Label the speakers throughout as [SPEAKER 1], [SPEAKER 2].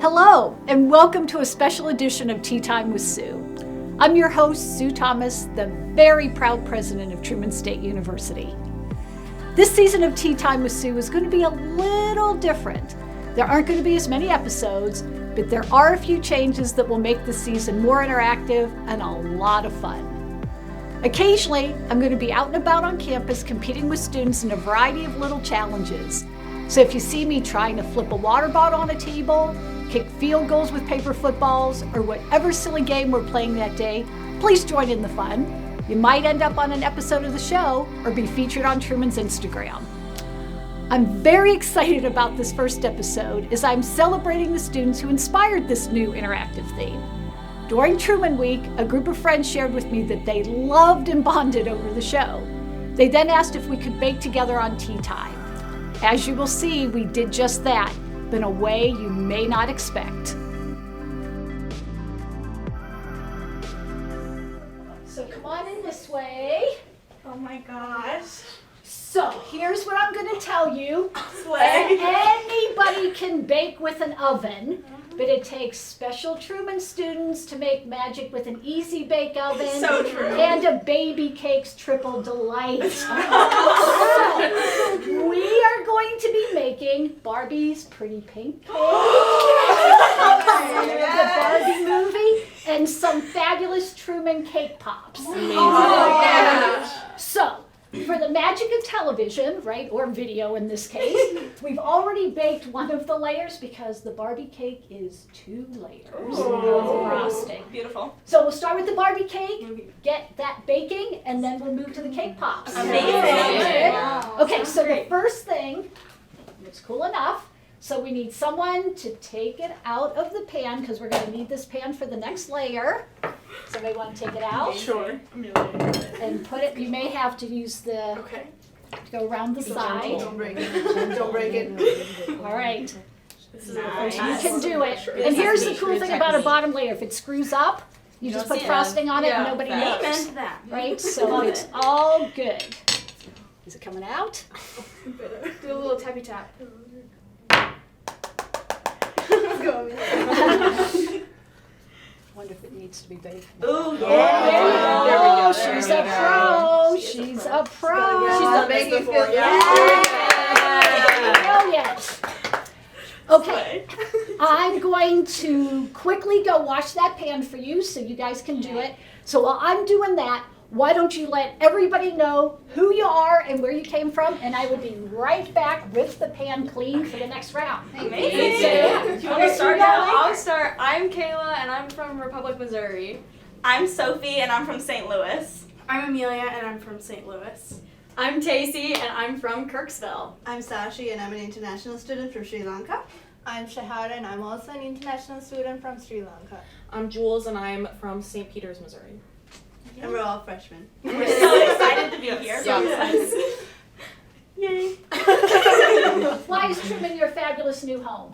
[SPEAKER 1] Hello, and welcome to a special edition of Tea Time with Sue. I'm your host, Sue Thomas, the very proud president of Truman State University. This season of Tea Time with Sue is going to be a little different. There aren't going to be as many episodes, but there are a few changes that will make the season more interactive and a lot of fun. Occasionally, I'm going to be out and about on campus competing with students in a variety of little challenges. So if you see me trying to flip a water bottle on a table, kick field goals with paper footballs, or whatever silly game we're playing that day, please join in the fun. You might end up on an episode of the show or be featured on Truman's Instagram. I'm very excited about this first episode as I'm celebrating the students who inspired this new interactive theme. During Truman Week, a group of friends shared with me that they loved and bonded over the show. They then asked if we could bake together on tea time. As you will see, we did just that, but in a way you may not expect. So come on in this way.
[SPEAKER 2] Oh my gosh.
[SPEAKER 1] So here's what I'm going to tell you.
[SPEAKER 2] Slay.
[SPEAKER 1] Anybody can bake with an oven, but it takes special Truman students to make magic with an easy bake oven.
[SPEAKER 2] So true.
[SPEAKER 1] And a baby cake's triple delight. So, we are going to be making Barbie's Pretty Pink Cake, the Barbie movie, and some fabulous Truman cake pops.
[SPEAKER 2] Oh, yeah.
[SPEAKER 1] So, for the magic of television, right, or video in this case, we've already baked one of the layers because the Barbie cake is 2 layers of frosting.
[SPEAKER 2] Beautiful.
[SPEAKER 1] So we'll start with the Barbie cake, get that baking, and then we'll move to the cake pops.
[SPEAKER 2] Amazing.
[SPEAKER 1] Okay, so the first thing, it's cool enough, so we need someone to take it out of the pan because we're going to need this pan for the next layer. Somebody want to take it out?
[SPEAKER 2] Sure.
[SPEAKER 1] And put it, you may have to use the,
[SPEAKER 2] Okay.
[SPEAKER 1] go around the side.
[SPEAKER 3] Don't break it. Don't break it.
[SPEAKER 1] All right,
[SPEAKER 2] This is
[SPEAKER 1] you can do it. And here's the cool thing about a bottom layer, if it screws up, you just put frosting on it and nobody knows.
[SPEAKER 2] that.
[SPEAKER 1] Right, so it's all good. Is it coming out?
[SPEAKER 2] Do a little tappy tap.
[SPEAKER 1] Wonder if it needs to be baked.
[SPEAKER 2] Ooh,
[SPEAKER 1] There you go.
[SPEAKER 3] go.
[SPEAKER 1] She's
[SPEAKER 3] There
[SPEAKER 1] a
[SPEAKER 3] we
[SPEAKER 1] pro.
[SPEAKER 3] go.
[SPEAKER 1] She's a pro.
[SPEAKER 3] She's done baking skills.
[SPEAKER 1] Brilliant. Okay, I'm going to quickly go wash that pan for you so you guys can do it. So while I'm doing that, why don't you let everybody know who you are and where you came from, and I will be right back with the pan clean for the next round.
[SPEAKER 2] Amazing.
[SPEAKER 1] Yeah.
[SPEAKER 2] Do you want to start now?
[SPEAKER 4] I'll start. I'm Kayla, and I'm from Republic, Missouri.
[SPEAKER 2] I'm Sophie, and I'm from St. Louis.
[SPEAKER 5] I'm Amelia, and I'm from St. Louis.
[SPEAKER 4] I'm Tacey, and I'm from Kirksville.
[SPEAKER 3] I'm Sashi, and I'm an international student from Sri Lanka.
[SPEAKER 5] I'm Shahada, and I'm also an international student from Sri Lanka.
[SPEAKER 6] I'm Jules, and I'm from St. Peters, Missouri.
[SPEAKER 3] And we're all freshmen.
[SPEAKER 2] We're so excited to be here.
[SPEAKER 1] Yay. Why is Truman your fabulous new home?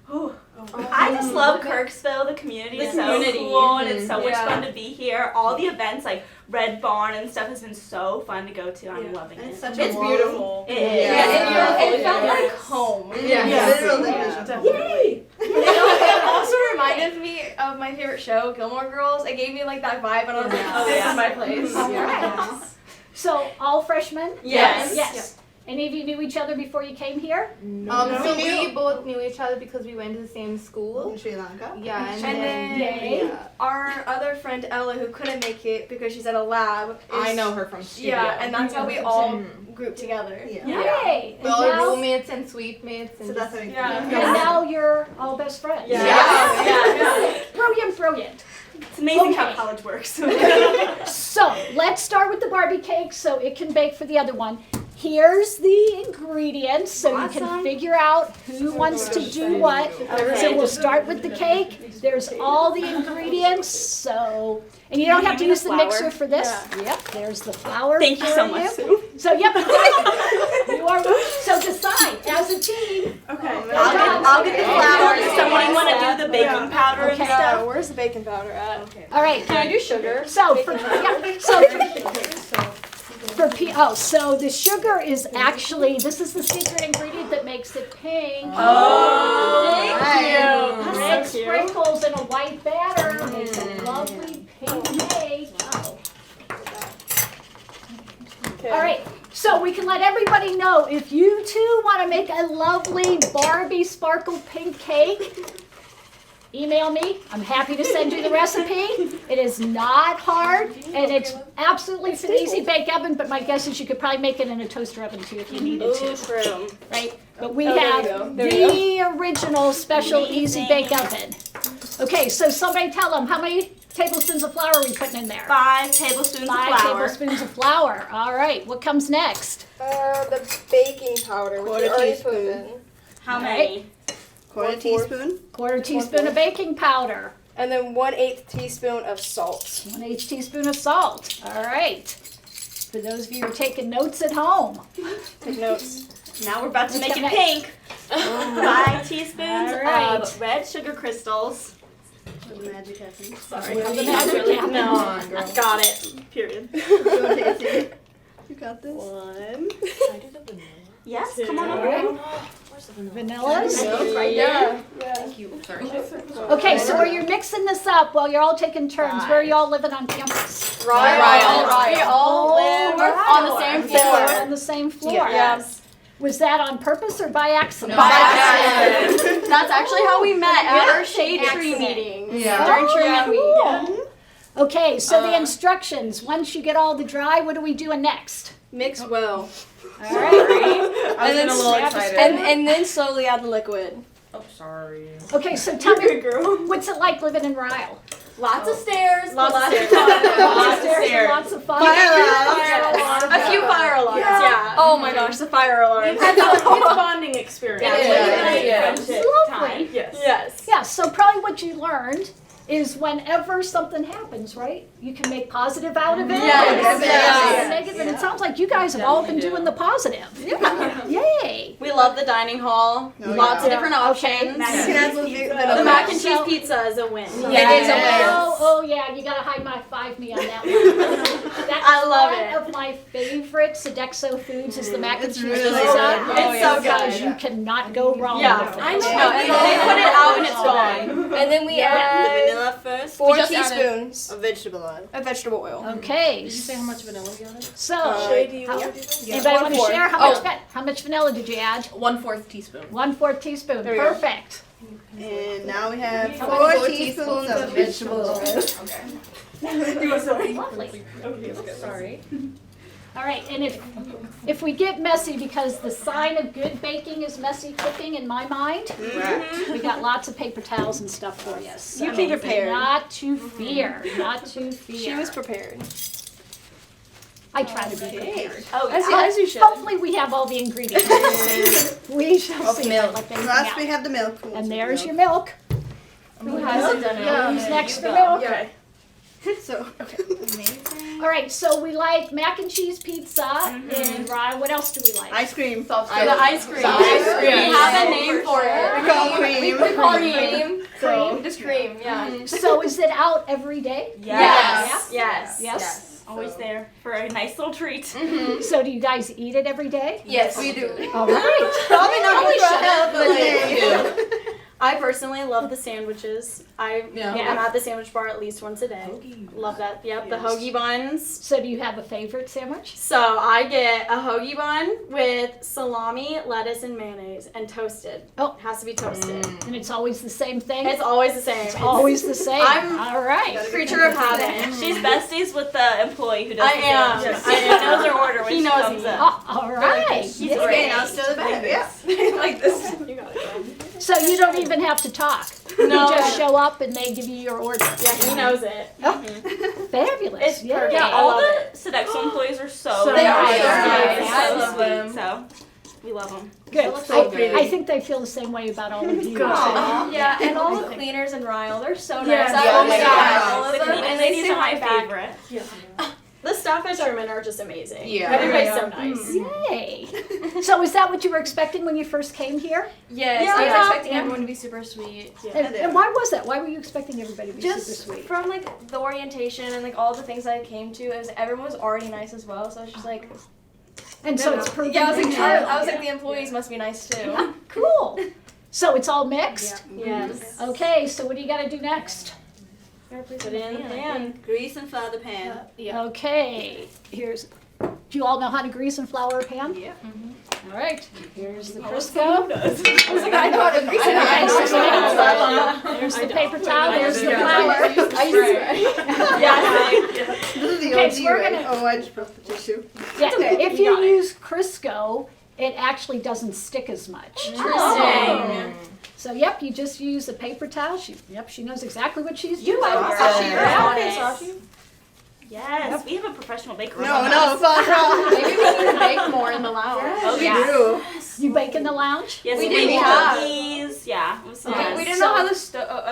[SPEAKER 2] I just love Kirksville. The community is so cool, and it's so much fun to be here. All the events like Red Barn and stuff has been so fun to go to. I'm loving
[SPEAKER 3] And
[SPEAKER 2] it.
[SPEAKER 3] it's such a
[SPEAKER 4] It's
[SPEAKER 3] warm-
[SPEAKER 4] beautiful.
[SPEAKER 2] It is.
[SPEAKER 4] It felt like home.
[SPEAKER 3] Literally.
[SPEAKER 1] Yay!
[SPEAKER 4] It also reminded me of my favorite show, Gilmore Girls. It gave me like that vibe, and I was like,
[SPEAKER 2] Oh,
[SPEAKER 4] this
[SPEAKER 2] yeah.
[SPEAKER 4] is my place.
[SPEAKER 1] All right. So all freshmen?
[SPEAKER 4] Yes.
[SPEAKER 1] Yes. Any of you knew each other before you came here?
[SPEAKER 5] So we both knew each other because we went to the same school.
[SPEAKER 3] In Sri Lanka.
[SPEAKER 5] Yeah,
[SPEAKER 4] And
[SPEAKER 5] then
[SPEAKER 1] Yay.
[SPEAKER 4] Our other friend Ella, who couldn't make it because she's at a lab,
[SPEAKER 6] I know her from studio.
[SPEAKER 4] Yeah, and that's how we all grouped together.
[SPEAKER 3] Yeah.
[SPEAKER 1] Yay!
[SPEAKER 5] we're all roommates and suite mates. And
[SPEAKER 3] So that's how we
[SPEAKER 4] Yeah.
[SPEAKER 1] And now you're all best friends.
[SPEAKER 4] Yeah.
[SPEAKER 1] Brilliant, brilliant.
[SPEAKER 2] It's amazing how
[SPEAKER 1] Okay.
[SPEAKER 2] college works.
[SPEAKER 1] So let's start with the Barbie cake so it can bake for the other one. Here's the ingredients so you can figure out who wants to do what. So we'll start with the cake. There's all the ingredients. So, and you don't have to use the mixer for this. Yep, there's the flour.
[SPEAKER 2] Thank you so
[SPEAKER 1] for
[SPEAKER 2] much, Sue.
[SPEAKER 1] So yep, you are. So decide as a team.
[SPEAKER 5] Okay.
[SPEAKER 2] I'll get the flour. Does somebody want to do the baking powder and
[SPEAKER 1] Okay.
[SPEAKER 2] stuff?
[SPEAKER 4] Where's the baking powder at?
[SPEAKER 1] All right.
[SPEAKER 4] Can I do sugar?
[SPEAKER 1] So so the sugar is actually, this is the secret ingredient that makes it pink.
[SPEAKER 2] Oh, thank you.
[SPEAKER 1] So we can let everybody know if you too want to make a lovely Barbie sparkle pink cake, email me. I'm happy to send you the recipe. It is not hard, and it's absolutely an easy bake oven, but my guess is you could probably make it in a toaster oven too if you needed to. Right? But we have the original special easy bake oven. Okay, so somebody tell them how many tablespoons of flour are we putting in there?
[SPEAKER 2] 5 tablespoons of
[SPEAKER 1] 5
[SPEAKER 2] flour.
[SPEAKER 1] tablespoons of flour. All right, what comes next?
[SPEAKER 5] The baking powder, which
[SPEAKER 3] Quarter
[SPEAKER 5] you already
[SPEAKER 3] teaspoon.
[SPEAKER 5] put in.
[SPEAKER 2] How
[SPEAKER 1] Right.
[SPEAKER 2] many?
[SPEAKER 3] Quarter teaspoon.
[SPEAKER 1] Quarter teaspoon of baking powder.
[SPEAKER 5] And then 1/8 teaspoon of salt.
[SPEAKER 1] 1/8 teaspoon of salt. All right. For those of you who are taking notes at home.
[SPEAKER 5] Take notes.
[SPEAKER 2] Now we're about to make it
[SPEAKER 1] Okay.
[SPEAKER 2] pink. 5 teaspoons
[SPEAKER 1] All right.
[SPEAKER 2] of red sugar crystals.
[SPEAKER 3] The magic happens.
[SPEAKER 2] Sorry.
[SPEAKER 1] The magic happens.
[SPEAKER 2] No, got it. Period.
[SPEAKER 3] You want to take a seat? You got this.
[SPEAKER 2] 1.
[SPEAKER 6] Can I do the vanilla?
[SPEAKER 2] Yes, come on
[SPEAKER 1] All
[SPEAKER 2] over.
[SPEAKER 1] right.
[SPEAKER 6] Where's the vanilla?
[SPEAKER 1] Vanillas.
[SPEAKER 2] Right
[SPEAKER 5] Yeah.
[SPEAKER 6] Thank you. Sorry.
[SPEAKER 1] Okay, so while you're mixing this up, while you're all taking turns, where are you all living on campus?
[SPEAKER 5] Ryle.
[SPEAKER 4] We all live
[SPEAKER 1] Ryle.
[SPEAKER 4] on the same floor.
[SPEAKER 1] On the same floor.
[SPEAKER 4] Yes.
[SPEAKER 1] Was that on purpose or by accident?
[SPEAKER 4] By accident. That's actually how we met at our shade tree
[SPEAKER 5] Accident.
[SPEAKER 4] meeting.
[SPEAKER 3] Yeah.
[SPEAKER 4] During tree week.
[SPEAKER 1] Cool. Okay, so the instructions, once you get all the dry, what are we doing next?
[SPEAKER 5] Mix well.
[SPEAKER 1] All right.
[SPEAKER 6] I was
[SPEAKER 4] then
[SPEAKER 6] getting a little
[SPEAKER 1] grab a
[SPEAKER 6] excited.
[SPEAKER 4] And then slowly add the liquid.
[SPEAKER 6] Oh, sorry.
[SPEAKER 1] Okay, so tell me, what's it like living in Ryle?
[SPEAKER 4] Lots of stairs.
[SPEAKER 2] Lots of stairs.
[SPEAKER 1] Lots of stairs, lots of fun.
[SPEAKER 4] A few fire alarms. Yeah. Oh my gosh, the fire alarms.
[SPEAKER 6] It's a bonding experience.
[SPEAKER 1] It's lovely.
[SPEAKER 6] Yes.
[SPEAKER 4] Yes.
[SPEAKER 1] Yeah, so probably what you learned is whenever something happens, right? You can make positive out of it.
[SPEAKER 4] Yes.
[SPEAKER 1] and
[SPEAKER 4] Yes.
[SPEAKER 1] negative, and it sounds like you guys have all been doing the positive. Yeah. Yay.
[SPEAKER 4] We love the dining hall.
[SPEAKER 3] Oh,
[SPEAKER 4] Lots of
[SPEAKER 3] yeah.
[SPEAKER 4] different options.
[SPEAKER 2] Mac
[SPEAKER 3] You
[SPEAKER 2] and
[SPEAKER 3] can add
[SPEAKER 2] cheese
[SPEAKER 3] little
[SPEAKER 2] pizza.
[SPEAKER 3] bit
[SPEAKER 4] The
[SPEAKER 3] of
[SPEAKER 4] mac and cheese
[SPEAKER 1] So-
[SPEAKER 4] pizza is a win.
[SPEAKER 5] Yeah. It is a win.
[SPEAKER 1] Oh yeah, you gotta high five me on that one. That's
[SPEAKER 4] I love
[SPEAKER 1] one
[SPEAKER 4] it.
[SPEAKER 1] of my favorite Sodexo foods is the mac and
[SPEAKER 3] It's
[SPEAKER 1] cheese
[SPEAKER 3] really
[SPEAKER 1] pizza.
[SPEAKER 3] good.
[SPEAKER 4] Oh,
[SPEAKER 1] It's
[SPEAKER 4] yeah.
[SPEAKER 1] so good. You cannot go wrong
[SPEAKER 4] Yeah.
[SPEAKER 1] with it.
[SPEAKER 4] I know. And then they put it out and it's gone.
[SPEAKER 5] And then we
[SPEAKER 3] The
[SPEAKER 5] add
[SPEAKER 3] vanilla first.
[SPEAKER 5] 4
[SPEAKER 4] just added-
[SPEAKER 5] teaspoons
[SPEAKER 3] Of vegetable oil.
[SPEAKER 5] of vegetable oil.
[SPEAKER 1] Okay.
[SPEAKER 6] Did you say how much vanilla you added?
[SPEAKER 1] So,
[SPEAKER 3] do you
[SPEAKER 1] how-
[SPEAKER 3] want
[SPEAKER 1] anybody want to
[SPEAKER 5] 1/4.
[SPEAKER 1] share how much vanilla did you add?
[SPEAKER 6] 1/4 teaspoon.
[SPEAKER 1] 1/4 teaspoon.
[SPEAKER 5] There we go.
[SPEAKER 1] Perfect.
[SPEAKER 3] And now we have
[SPEAKER 1] How
[SPEAKER 3] 4
[SPEAKER 5] about 4
[SPEAKER 3] teaspoons
[SPEAKER 5] teaspoons
[SPEAKER 3] of
[SPEAKER 5] of
[SPEAKER 3] vegetable oil.
[SPEAKER 1] Lovely.
[SPEAKER 6] Sorry.
[SPEAKER 1] All right, and if we get messy, because the sign of good baking is messy cooking in my mind, we got lots of paper towels and stuff for you. So
[SPEAKER 5] You be prepared.
[SPEAKER 1] Not to fear, not to fear.
[SPEAKER 5] She was prepared.
[SPEAKER 1] I try to be prepared.
[SPEAKER 2] Oh,
[SPEAKER 5] As you should.
[SPEAKER 1] Hopefully we have all the ingredients. We shall see.
[SPEAKER 3] milk.
[SPEAKER 1] Like they
[SPEAKER 3] Last
[SPEAKER 1] come
[SPEAKER 3] we
[SPEAKER 1] out.
[SPEAKER 3] have the milk.
[SPEAKER 1] And there's your milk.
[SPEAKER 4] Who hasn't done it?
[SPEAKER 5] Yeah.
[SPEAKER 1] Who's next for milk?
[SPEAKER 5] Yeah.
[SPEAKER 3] So,
[SPEAKER 1] All right, so we like mac and cheese pizza and Ryan. What else do we like?
[SPEAKER 3] ice cream.
[SPEAKER 4] The ice cream.
[SPEAKER 6] Ice cream.
[SPEAKER 4] We have a name for
[SPEAKER 3] We
[SPEAKER 4] it.
[SPEAKER 3] call cream.
[SPEAKER 4] We call cream.
[SPEAKER 3] So-
[SPEAKER 4] Just cream, yeah.
[SPEAKER 1] So is it out every day?
[SPEAKER 4] Yes. Yes.
[SPEAKER 1] Yes.
[SPEAKER 2] Always there for a nice little treat.
[SPEAKER 1] So do you guys eat it every day?
[SPEAKER 5] Yes, we do.
[SPEAKER 1] All right.
[SPEAKER 3] Probably not
[SPEAKER 1] Probably
[SPEAKER 3] good for
[SPEAKER 1] should.
[SPEAKER 3] health, but hey.
[SPEAKER 4] I personally love the sandwiches. I
[SPEAKER 6] Yeah.
[SPEAKER 4] am at the sandwich bar at least once a day. Love that. Yep, the
[SPEAKER 3] Yes.
[SPEAKER 4] hoagie buns.
[SPEAKER 1] So do you have a favorite sandwich?
[SPEAKER 4] So I get a hoagie bun with salami, lettuce, and mayonnaise, and toasted.
[SPEAKER 1] Oh.
[SPEAKER 4] It has to be toasted.
[SPEAKER 1] And it's always the same thing?
[SPEAKER 4] It's always the same.
[SPEAKER 1] It's always the same.
[SPEAKER 4] I'm
[SPEAKER 1] All right.
[SPEAKER 4] creature of habit.
[SPEAKER 2] She's besties with the employee who does
[SPEAKER 4] I
[SPEAKER 2] the
[SPEAKER 4] am.
[SPEAKER 2] sandwiches.
[SPEAKER 4] I
[SPEAKER 2] She
[SPEAKER 4] am.
[SPEAKER 2] knows her order when
[SPEAKER 4] He
[SPEAKER 2] she
[SPEAKER 4] knows
[SPEAKER 2] comes
[SPEAKER 4] me.
[SPEAKER 2] in.
[SPEAKER 1] All right.
[SPEAKER 2] He's
[SPEAKER 1] Yay.
[SPEAKER 2] great.
[SPEAKER 3] Now still the better. Yeah.
[SPEAKER 4] Like this. You got it.
[SPEAKER 1] So you don't even have to talk.
[SPEAKER 4] No.
[SPEAKER 1] You just show up and they give you your order.
[SPEAKER 4] Yeah, he knows it.
[SPEAKER 1] Fabulous.
[SPEAKER 4] It's
[SPEAKER 1] Yeah.
[SPEAKER 4] perfect.
[SPEAKER 2] Yeah,
[SPEAKER 4] I
[SPEAKER 2] all
[SPEAKER 4] love
[SPEAKER 2] the Sodexo employees are so
[SPEAKER 6] So
[SPEAKER 2] nice.
[SPEAKER 6] nice.
[SPEAKER 2] Yeah,
[SPEAKER 6] I
[SPEAKER 2] so
[SPEAKER 6] love
[SPEAKER 2] sweet.
[SPEAKER 6] them.
[SPEAKER 2] So we love them.
[SPEAKER 1] Good.
[SPEAKER 6] so good.
[SPEAKER 1] I think they feel the same way about all of you.
[SPEAKER 4] Aw. Yeah, and all the cleaners in Ryle, they're so nice.
[SPEAKER 6] Yeah,
[SPEAKER 4] I
[SPEAKER 6] yeah,
[SPEAKER 4] always
[SPEAKER 6] oh my
[SPEAKER 4] got
[SPEAKER 6] gosh.
[SPEAKER 4] all of
[SPEAKER 2] The
[SPEAKER 4] them,
[SPEAKER 2] cleaning
[SPEAKER 4] and they
[SPEAKER 2] ladies
[SPEAKER 4] say
[SPEAKER 2] are my
[SPEAKER 4] hi back.
[SPEAKER 2] favorite.
[SPEAKER 4] The staff at Sherman are just amazing.
[SPEAKER 6] Yeah.
[SPEAKER 4] Everybody's so
[SPEAKER 6] Yeah.
[SPEAKER 4] nice.
[SPEAKER 1] Yay. So is that what you were expecting when you first came here?
[SPEAKER 5] Yes,
[SPEAKER 4] Yeah.
[SPEAKER 5] I was
[SPEAKER 4] Yeah.
[SPEAKER 5] expecting everyone to be super sweet.
[SPEAKER 1] And why was that? Why were you expecting everybody to be super
[SPEAKER 7] Just
[SPEAKER 1] sweet?
[SPEAKER 7] from like the orientation and like all the things I came to, it was everyone was already nice as well. So I was just like,
[SPEAKER 1] And so it's proven
[SPEAKER 7] yeah, I was
[SPEAKER 1] to
[SPEAKER 7] like,
[SPEAKER 1] be true.
[SPEAKER 7] I was like, the employees must be nice too.
[SPEAKER 1] Cool. So it's all mixed?
[SPEAKER 4] Yes.
[SPEAKER 1] Okay, so what do you got to do next?
[SPEAKER 4] Put it in the pan.
[SPEAKER 3] Grease and flour the pan.
[SPEAKER 1] Okay, here's Do you all know how to grease and flour a pan?
[SPEAKER 3] Yeah.
[SPEAKER 1] All right, here's the Crisco.
[SPEAKER 4] I was like, I know how to grease it.
[SPEAKER 1] Okay, so there's the paper towel, there's the flour.
[SPEAKER 3] This is the
[SPEAKER 1] Okay,
[SPEAKER 3] OG
[SPEAKER 1] so we're
[SPEAKER 3] way.
[SPEAKER 1] gonna-
[SPEAKER 3] Oh, I just broke the tissue.
[SPEAKER 1] Yeah,
[SPEAKER 3] okay,
[SPEAKER 1] if you use Crisco, it actually doesn't stick as much.
[SPEAKER 2] Interesting.
[SPEAKER 1] So yep, you just use a paper towel. She knows exactly what she's
[SPEAKER 2] You
[SPEAKER 1] doing.
[SPEAKER 2] are
[SPEAKER 1] Yeah.
[SPEAKER 2] good. Yes, we have a professional baker.
[SPEAKER 3] No,
[SPEAKER 2] on
[SPEAKER 3] no,
[SPEAKER 2] us.
[SPEAKER 3] it's not wrong.
[SPEAKER 5] Maybe we need to bake more in the lounge.
[SPEAKER 2] Oh,
[SPEAKER 3] We
[SPEAKER 2] yeah.
[SPEAKER 3] do.
[SPEAKER 1] You bake in the lounge?
[SPEAKER 2] Yes,
[SPEAKER 4] We
[SPEAKER 2] we
[SPEAKER 4] did,
[SPEAKER 2] did
[SPEAKER 4] yeah.
[SPEAKER 2] cookies. Yeah. It was
[SPEAKER 1] Okay.
[SPEAKER 2] nice.
[SPEAKER 4] We didn't
[SPEAKER 1] So-
[SPEAKER 4] know how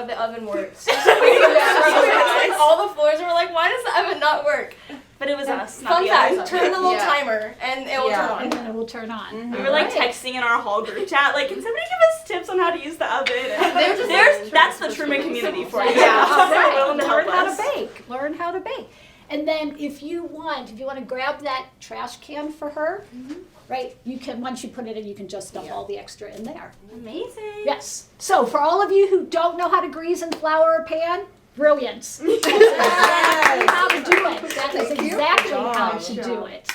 [SPEAKER 4] the oven works. So we like all the floors and we're like, why does the oven not work?
[SPEAKER 2] But it was us, not
[SPEAKER 4] Fun
[SPEAKER 2] the
[SPEAKER 4] fact,
[SPEAKER 2] others.
[SPEAKER 4] turn the little
[SPEAKER 5] Yeah.
[SPEAKER 4] timer and it will turn on.
[SPEAKER 1] And then it will turn on.
[SPEAKER 2] We were like
[SPEAKER 1] Alright.
[SPEAKER 2] texting in our hall group chat, like, can somebody give us tips on how to use the oven? And that's the Truman community for you.
[SPEAKER 1] Yeah,
[SPEAKER 2] They're
[SPEAKER 1] right.
[SPEAKER 2] willing to
[SPEAKER 1] Learn
[SPEAKER 2] help
[SPEAKER 1] how
[SPEAKER 2] us.
[SPEAKER 1] to bake. Learn how to bake. And then if you want to grab that trash can for her, right? You can, once you put it in, you can just dump all the extra in there.
[SPEAKER 2] Amazing.
[SPEAKER 1] Yes. So for all of you who don't know how to grease and flour a pan, brilliance. That's exactly how to do it. That is
[SPEAKER 3] Thank you.
[SPEAKER 1] exactly how to do it.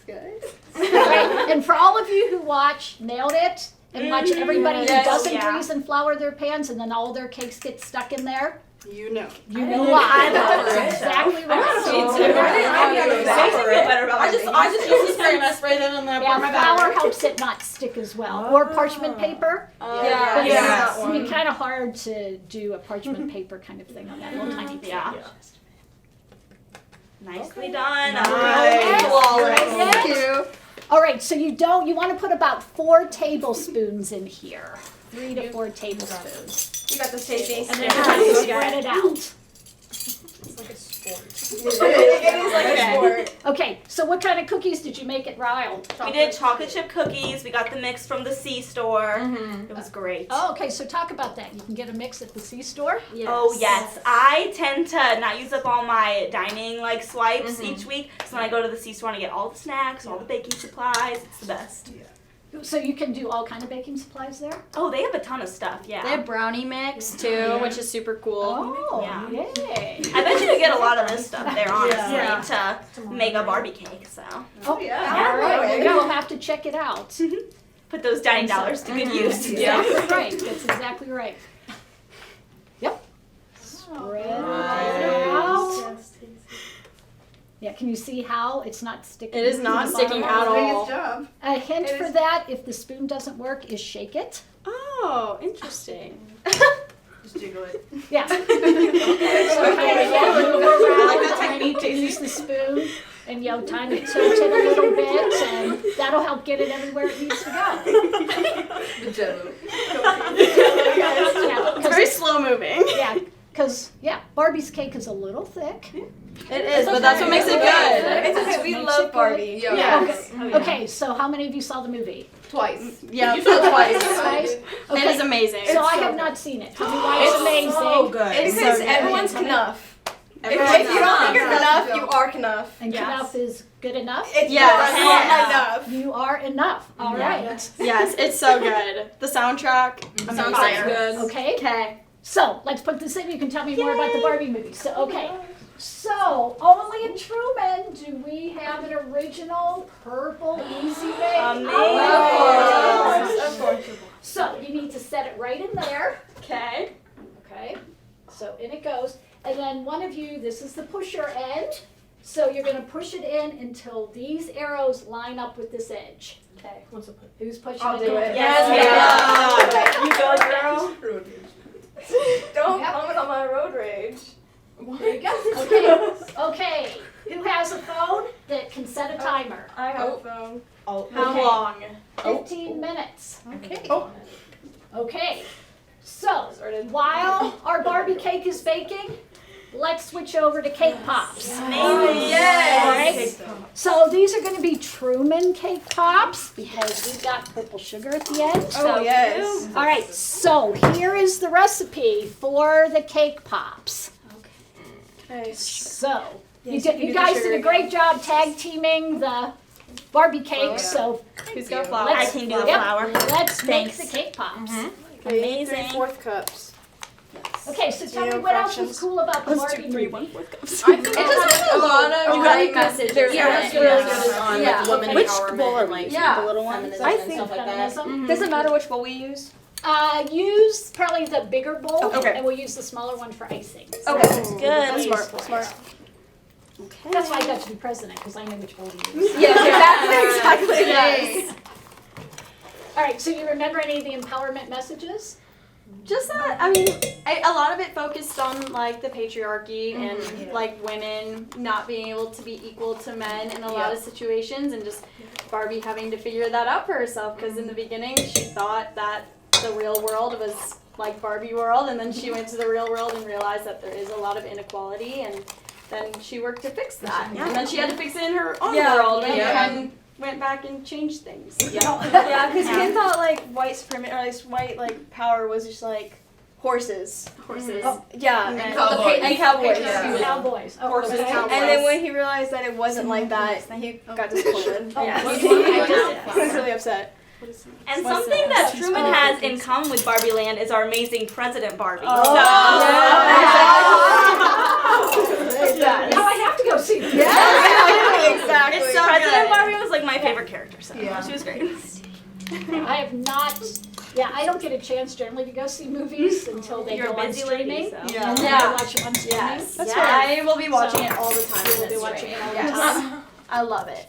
[SPEAKER 3] Guys.
[SPEAKER 1] Right. And for all of you who watch Nailed It and watch everybody who
[SPEAKER 4] Yes.
[SPEAKER 1] doesn't
[SPEAKER 2] Yeah.
[SPEAKER 1] grease and flour their pans and then all their cakes get stuck in there,
[SPEAKER 3] You know.
[SPEAKER 1] you know why.
[SPEAKER 2] I love
[SPEAKER 1] That's
[SPEAKER 2] it.
[SPEAKER 1] exactly right.
[SPEAKER 2] Makes me feel better about
[SPEAKER 6] I just use the spray and I sprayed it on the
[SPEAKER 1] Yeah, flour helps it not stick as well. Or parchment paper. But
[SPEAKER 4] Yeah.
[SPEAKER 1] it's it'd be kind of hard to do a parchment paper kind of thing on that little tiny pan.
[SPEAKER 2] Yeah. Nicely done.
[SPEAKER 3] Nice.
[SPEAKER 2] Flawless.
[SPEAKER 3] Thank you.
[SPEAKER 1] All right, so you want to put about 4 tablespoons in here. 3 to 4 tablespoons.
[SPEAKER 4] You got this tasty.
[SPEAKER 1] And then you kind of spread it out.
[SPEAKER 4] It is like a sport.
[SPEAKER 1] Okay, so what kind of cookies did you make at Ryle?
[SPEAKER 2] We did chocolate chip cookies. We got the mix from the C store. It was great.
[SPEAKER 1] Oh, okay, so talk about that. You can get a mix at the C store.
[SPEAKER 2] Oh yes, I tend to not use up all my dining like swipes each week. So when I go to the C store and I get all the snacks, all the baking supplies, it's the best.
[SPEAKER 1] So you can do all kind of baking supplies there?
[SPEAKER 2] Oh, they have a ton of stuff. Yeah.
[SPEAKER 5] They have brownie mix too, which is super cool.
[SPEAKER 1] Oh,
[SPEAKER 2] Yeah.
[SPEAKER 1] yay.
[SPEAKER 2] I bet you could get a lot of this stuff there, honestly,
[SPEAKER 6] Yeah.
[SPEAKER 2] to make a Barbie cake. So
[SPEAKER 1] Oh,
[SPEAKER 3] yeah.
[SPEAKER 1] All right, we'll have to check it out.
[SPEAKER 2] put those dining dollars to good use.
[SPEAKER 1] Exactly right. That's exactly right. Yep. Spread it out. Yeah, can you see how it's not sticking?
[SPEAKER 5] It is not sticking at all.
[SPEAKER 3] Biggest job.
[SPEAKER 1] A hint for that, if the spoon doesn't work, is shake it.
[SPEAKER 5] Oh, interesting.
[SPEAKER 3] Just jiggle it.
[SPEAKER 1] Yeah. So kind of move around and use the spoon and time it, tilt it a little bit, and that'll help get it everywhere it needs to go.
[SPEAKER 3] The jello.
[SPEAKER 1] Yeah,
[SPEAKER 5] It's very slow moving.
[SPEAKER 1] because Barbie's cake is a little thick.
[SPEAKER 5] It is, but that's what makes it good.
[SPEAKER 4] It's okay. We
[SPEAKER 1] Makes
[SPEAKER 4] love
[SPEAKER 1] it
[SPEAKER 4] Barbie.
[SPEAKER 5] Yes.
[SPEAKER 1] Okay, so how many of you saw the movie?
[SPEAKER 3] Twice.
[SPEAKER 5] Yeah, twice.
[SPEAKER 1] Twice?
[SPEAKER 5] It
[SPEAKER 1] Okay.
[SPEAKER 5] is amazing.
[SPEAKER 1] So I have not seen it. Tell me why it's amazing.
[SPEAKER 6] so good.
[SPEAKER 4] It's because everyone's enough. If you don't think you're
[SPEAKER 3] Knuff.
[SPEAKER 4] enough, you are enough.
[SPEAKER 1] And Knuff is good enough?
[SPEAKER 4] It's
[SPEAKER 5] Yes.
[SPEAKER 4] enough.
[SPEAKER 1] You are enough. All right.
[SPEAKER 5] Yes, it's so good. The soundtrack, amazing.
[SPEAKER 6] good.
[SPEAKER 1] Okay.
[SPEAKER 5] Okay.
[SPEAKER 1] So let's put this in. You can tell me more about the Barbie movie. So okay. So only in Truman do we have an original purple easy bake.
[SPEAKER 2] Amazing.
[SPEAKER 4] Of course.
[SPEAKER 1] So you need to set it right in there.
[SPEAKER 5] Okay.
[SPEAKER 1] Okay. So in it goes. And then one of you, this is the pusher end. So you're going to push it in until these arrows line up with this edge. Okay. Who's pushing
[SPEAKER 4] I'll
[SPEAKER 1] it
[SPEAKER 4] do
[SPEAKER 1] in?
[SPEAKER 4] it.
[SPEAKER 2] Yes, you go, girl.
[SPEAKER 4] Don't comment on my road rage.
[SPEAKER 1] There you go. Okay. Okay. Who has a phone that can set a timer?
[SPEAKER 4] I have a phone.
[SPEAKER 5] How
[SPEAKER 1] Okay.
[SPEAKER 5] long?
[SPEAKER 1] 15 minutes.
[SPEAKER 3] Okay.
[SPEAKER 1] Okay. So while our Barbie cake is baking, let's switch over to cake pops.
[SPEAKER 2] Amazing.
[SPEAKER 1] All right. So these are going to be Truman cake pops because we've got purple sugar at the end.
[SPEAKER 4] Oh, yes.
[SPEAKER 1] All right. So here is the recipe for the cake pops.
[SPEAKER 4] Okay.
[SPEAKER 1] So
[SPEAKER 4] Yes,
[SPEAKER 1] you
[SPEAKER 4] you can do the
[SPEAKER 1] guys
[SPEAKER 4] sugar
[SPEAKER 1] did a great job tag teaming the Barbie cake. So
[SPEAKER 5] Who's got
[SPEAKER 2] I
[SPEAKER 5] flowers?
[SPEAKER 2] can do the
[SPEAKER 1] Yep.
[SPEAKER 2] flour.
[SPEAKER 1] let's make
[SPEAKER 2] Thanks.
[SPEAKER 1] the cake pops.
[SPEAKER 2] Amazing.
[SPEAKER 4] 3/4 cups.
[SPEAKER 2] Yes.
[SPEAKER 1] Okay, so tell me
[SPEAKER 7] Zero
[SPEAKER 1] what else was
[SPEAKER 7] fractions.
[SPEAKER 1] cool about the
[SPEAKER 2] Let's
[SPEAKER 1] Barbie
[SPEAKER 2] do 3
[SPEAKER 1] movie.
[SPEAKER 2] 1/4 cups.
[SPEAKER 5] I think it just had a lot of
[SPEAKER 2] You got
[SPEAKER 5] great
[SPEAKER 2] it.
[SPEAKER 5] messages.
[SPEAKER 7] There's really good
[SPEAKER 5] on
[SPEAKER 7] yeah.
[SPEAKER 5] like women
[SPEAKER 2] Which
[SPEAKER 5] empowerment
[SPEAKER 2] bowl are
[SPEAKER 5] and
[SPEAKER 2] we
[SPEAKER 5] like
[SPEAKER 2] using?
[SPEAKER 5] yeah.
[SPEAKER 2] The little ones?
[SPEAKER 5] feminism
[SPEAKER 7] I
[SPEAKER 5] and
[SPEAKER 7] think
[SPEAKER 5] stuff like that.
[SPEAKER 1] Feminism.
[SPEAKER 7] Does it matter which bowl we use?
[SPEAKER 1] Use probably the bigger bowl,
[SPEAKER 7] Okay.
[SPEAKER 1] and we'll use the smaller one for icing.
[SPEAKER 7] Okay.
[SPEAKER 2] Good.
[SPEAKER 7] That's
[SPEAKER 1] Please
[SPEAKER 7] smart.
[SPEAKER 1] for it.
[SPEAKER 7] Smart.
[SPEAKER 2] Okay.
[SPEAKER 1] That's why I got to be president, because I know which bowl to use.
[SPEAKER 7] Yes, exactly.
[SPEAKER 5] Yes.
[SPEAKER 1] All right, so you remember any of the empowerment messages?
[SPEAKER 8] Just that, I mean, a lot of it focused on like the patriarchy and like women not being able to be equal to men in a lot of situations, and just Barbie having to figure that out for herself, because in the beginning she thought that the real world was like Barbie world, and then she went to the real world and realized that there is a lot of inequality, and then she worked to fix that.
[SPEAKER 2] Yeah.
[SPEAKER 8] And then she had to fix it in her own
[SPEAKER 7] Yeah.
[SPEAKER 8] world, and
[SPEAKER 7] Yeah.
[SPEAKER 8] Ken went back and changed things.
[SPEAKER 7] Yeah, because Ken thought like white supremacy or like white like power was just like horses.
[SPEAKER 8] Horses.
[SPEAKER 7] Yeah,
[SPEAKER 5] And
[SPEAKER 7] and
[SPEAKER 5] cowboys.
[SPEAKER 7] And cowboys.
[SPEAKER 5] Yeah.
[SPEAKER 1] Cowboys. Oh,
[SPEAKER 8] Horses,
[SPEAKER 1] okay.
[SPEAKER 8] cowboys.
[SPEAKER 7] And then when he realized that it wasn't like that, he got disappointed.
[SPEAKER 1] Oh,
[SPEAKER 8] Yeah.
[SPEAKER 1] okay.
[SPEAKER 7] He was really upset.
[SPEAKER 2] And
[SPEAKER 8] What's
[SPEAKER 2] something
[SPEAKER 8] that?
[SPEAKER 2] that Truman has in common with Barbie Land is our amazing President Barbie.
[SPEAKER 1] Oh. Now I have to go see them.
[SPEAKER 7] Exactly.
[SPEAKER 2] It's so President Barbie was like my favorite character, so she was great.
[SPEAKER 1] I have not. Yeah, I don't get a chance generally to go see movies until they
[SPEAKER 2] You're
[SPEAKER 1] go
[SPEAKER 2] a
[SPEAKER 1] on
[SPEAKER 2] busy
[SPEAKER 1] streaming.
[SPEAKER 2] lady, so.
[SPEAKER 5] Yeah.
[SPEAKER 1] And then I watch them on streaming.
[SPEAKER 8] Yes.
[SPEAKER 7] That's
[SPEAKER 8] yeah.
[SPEAKER 7] right.
[SPEAKER 8] I will be watching
[SPEAKER 1] So-
[SPEAKER 8] it all the time.
[SPEAKER 1] You will be
[SPEAKER 8] It's
[SPEAKER 1] watching
[SPEAKER 8] great.
[SPEAKER 1] it all the
[SPEAKER 8] Yes.
[SPEAKER 1] time.
[SPEAKER 8] I love it.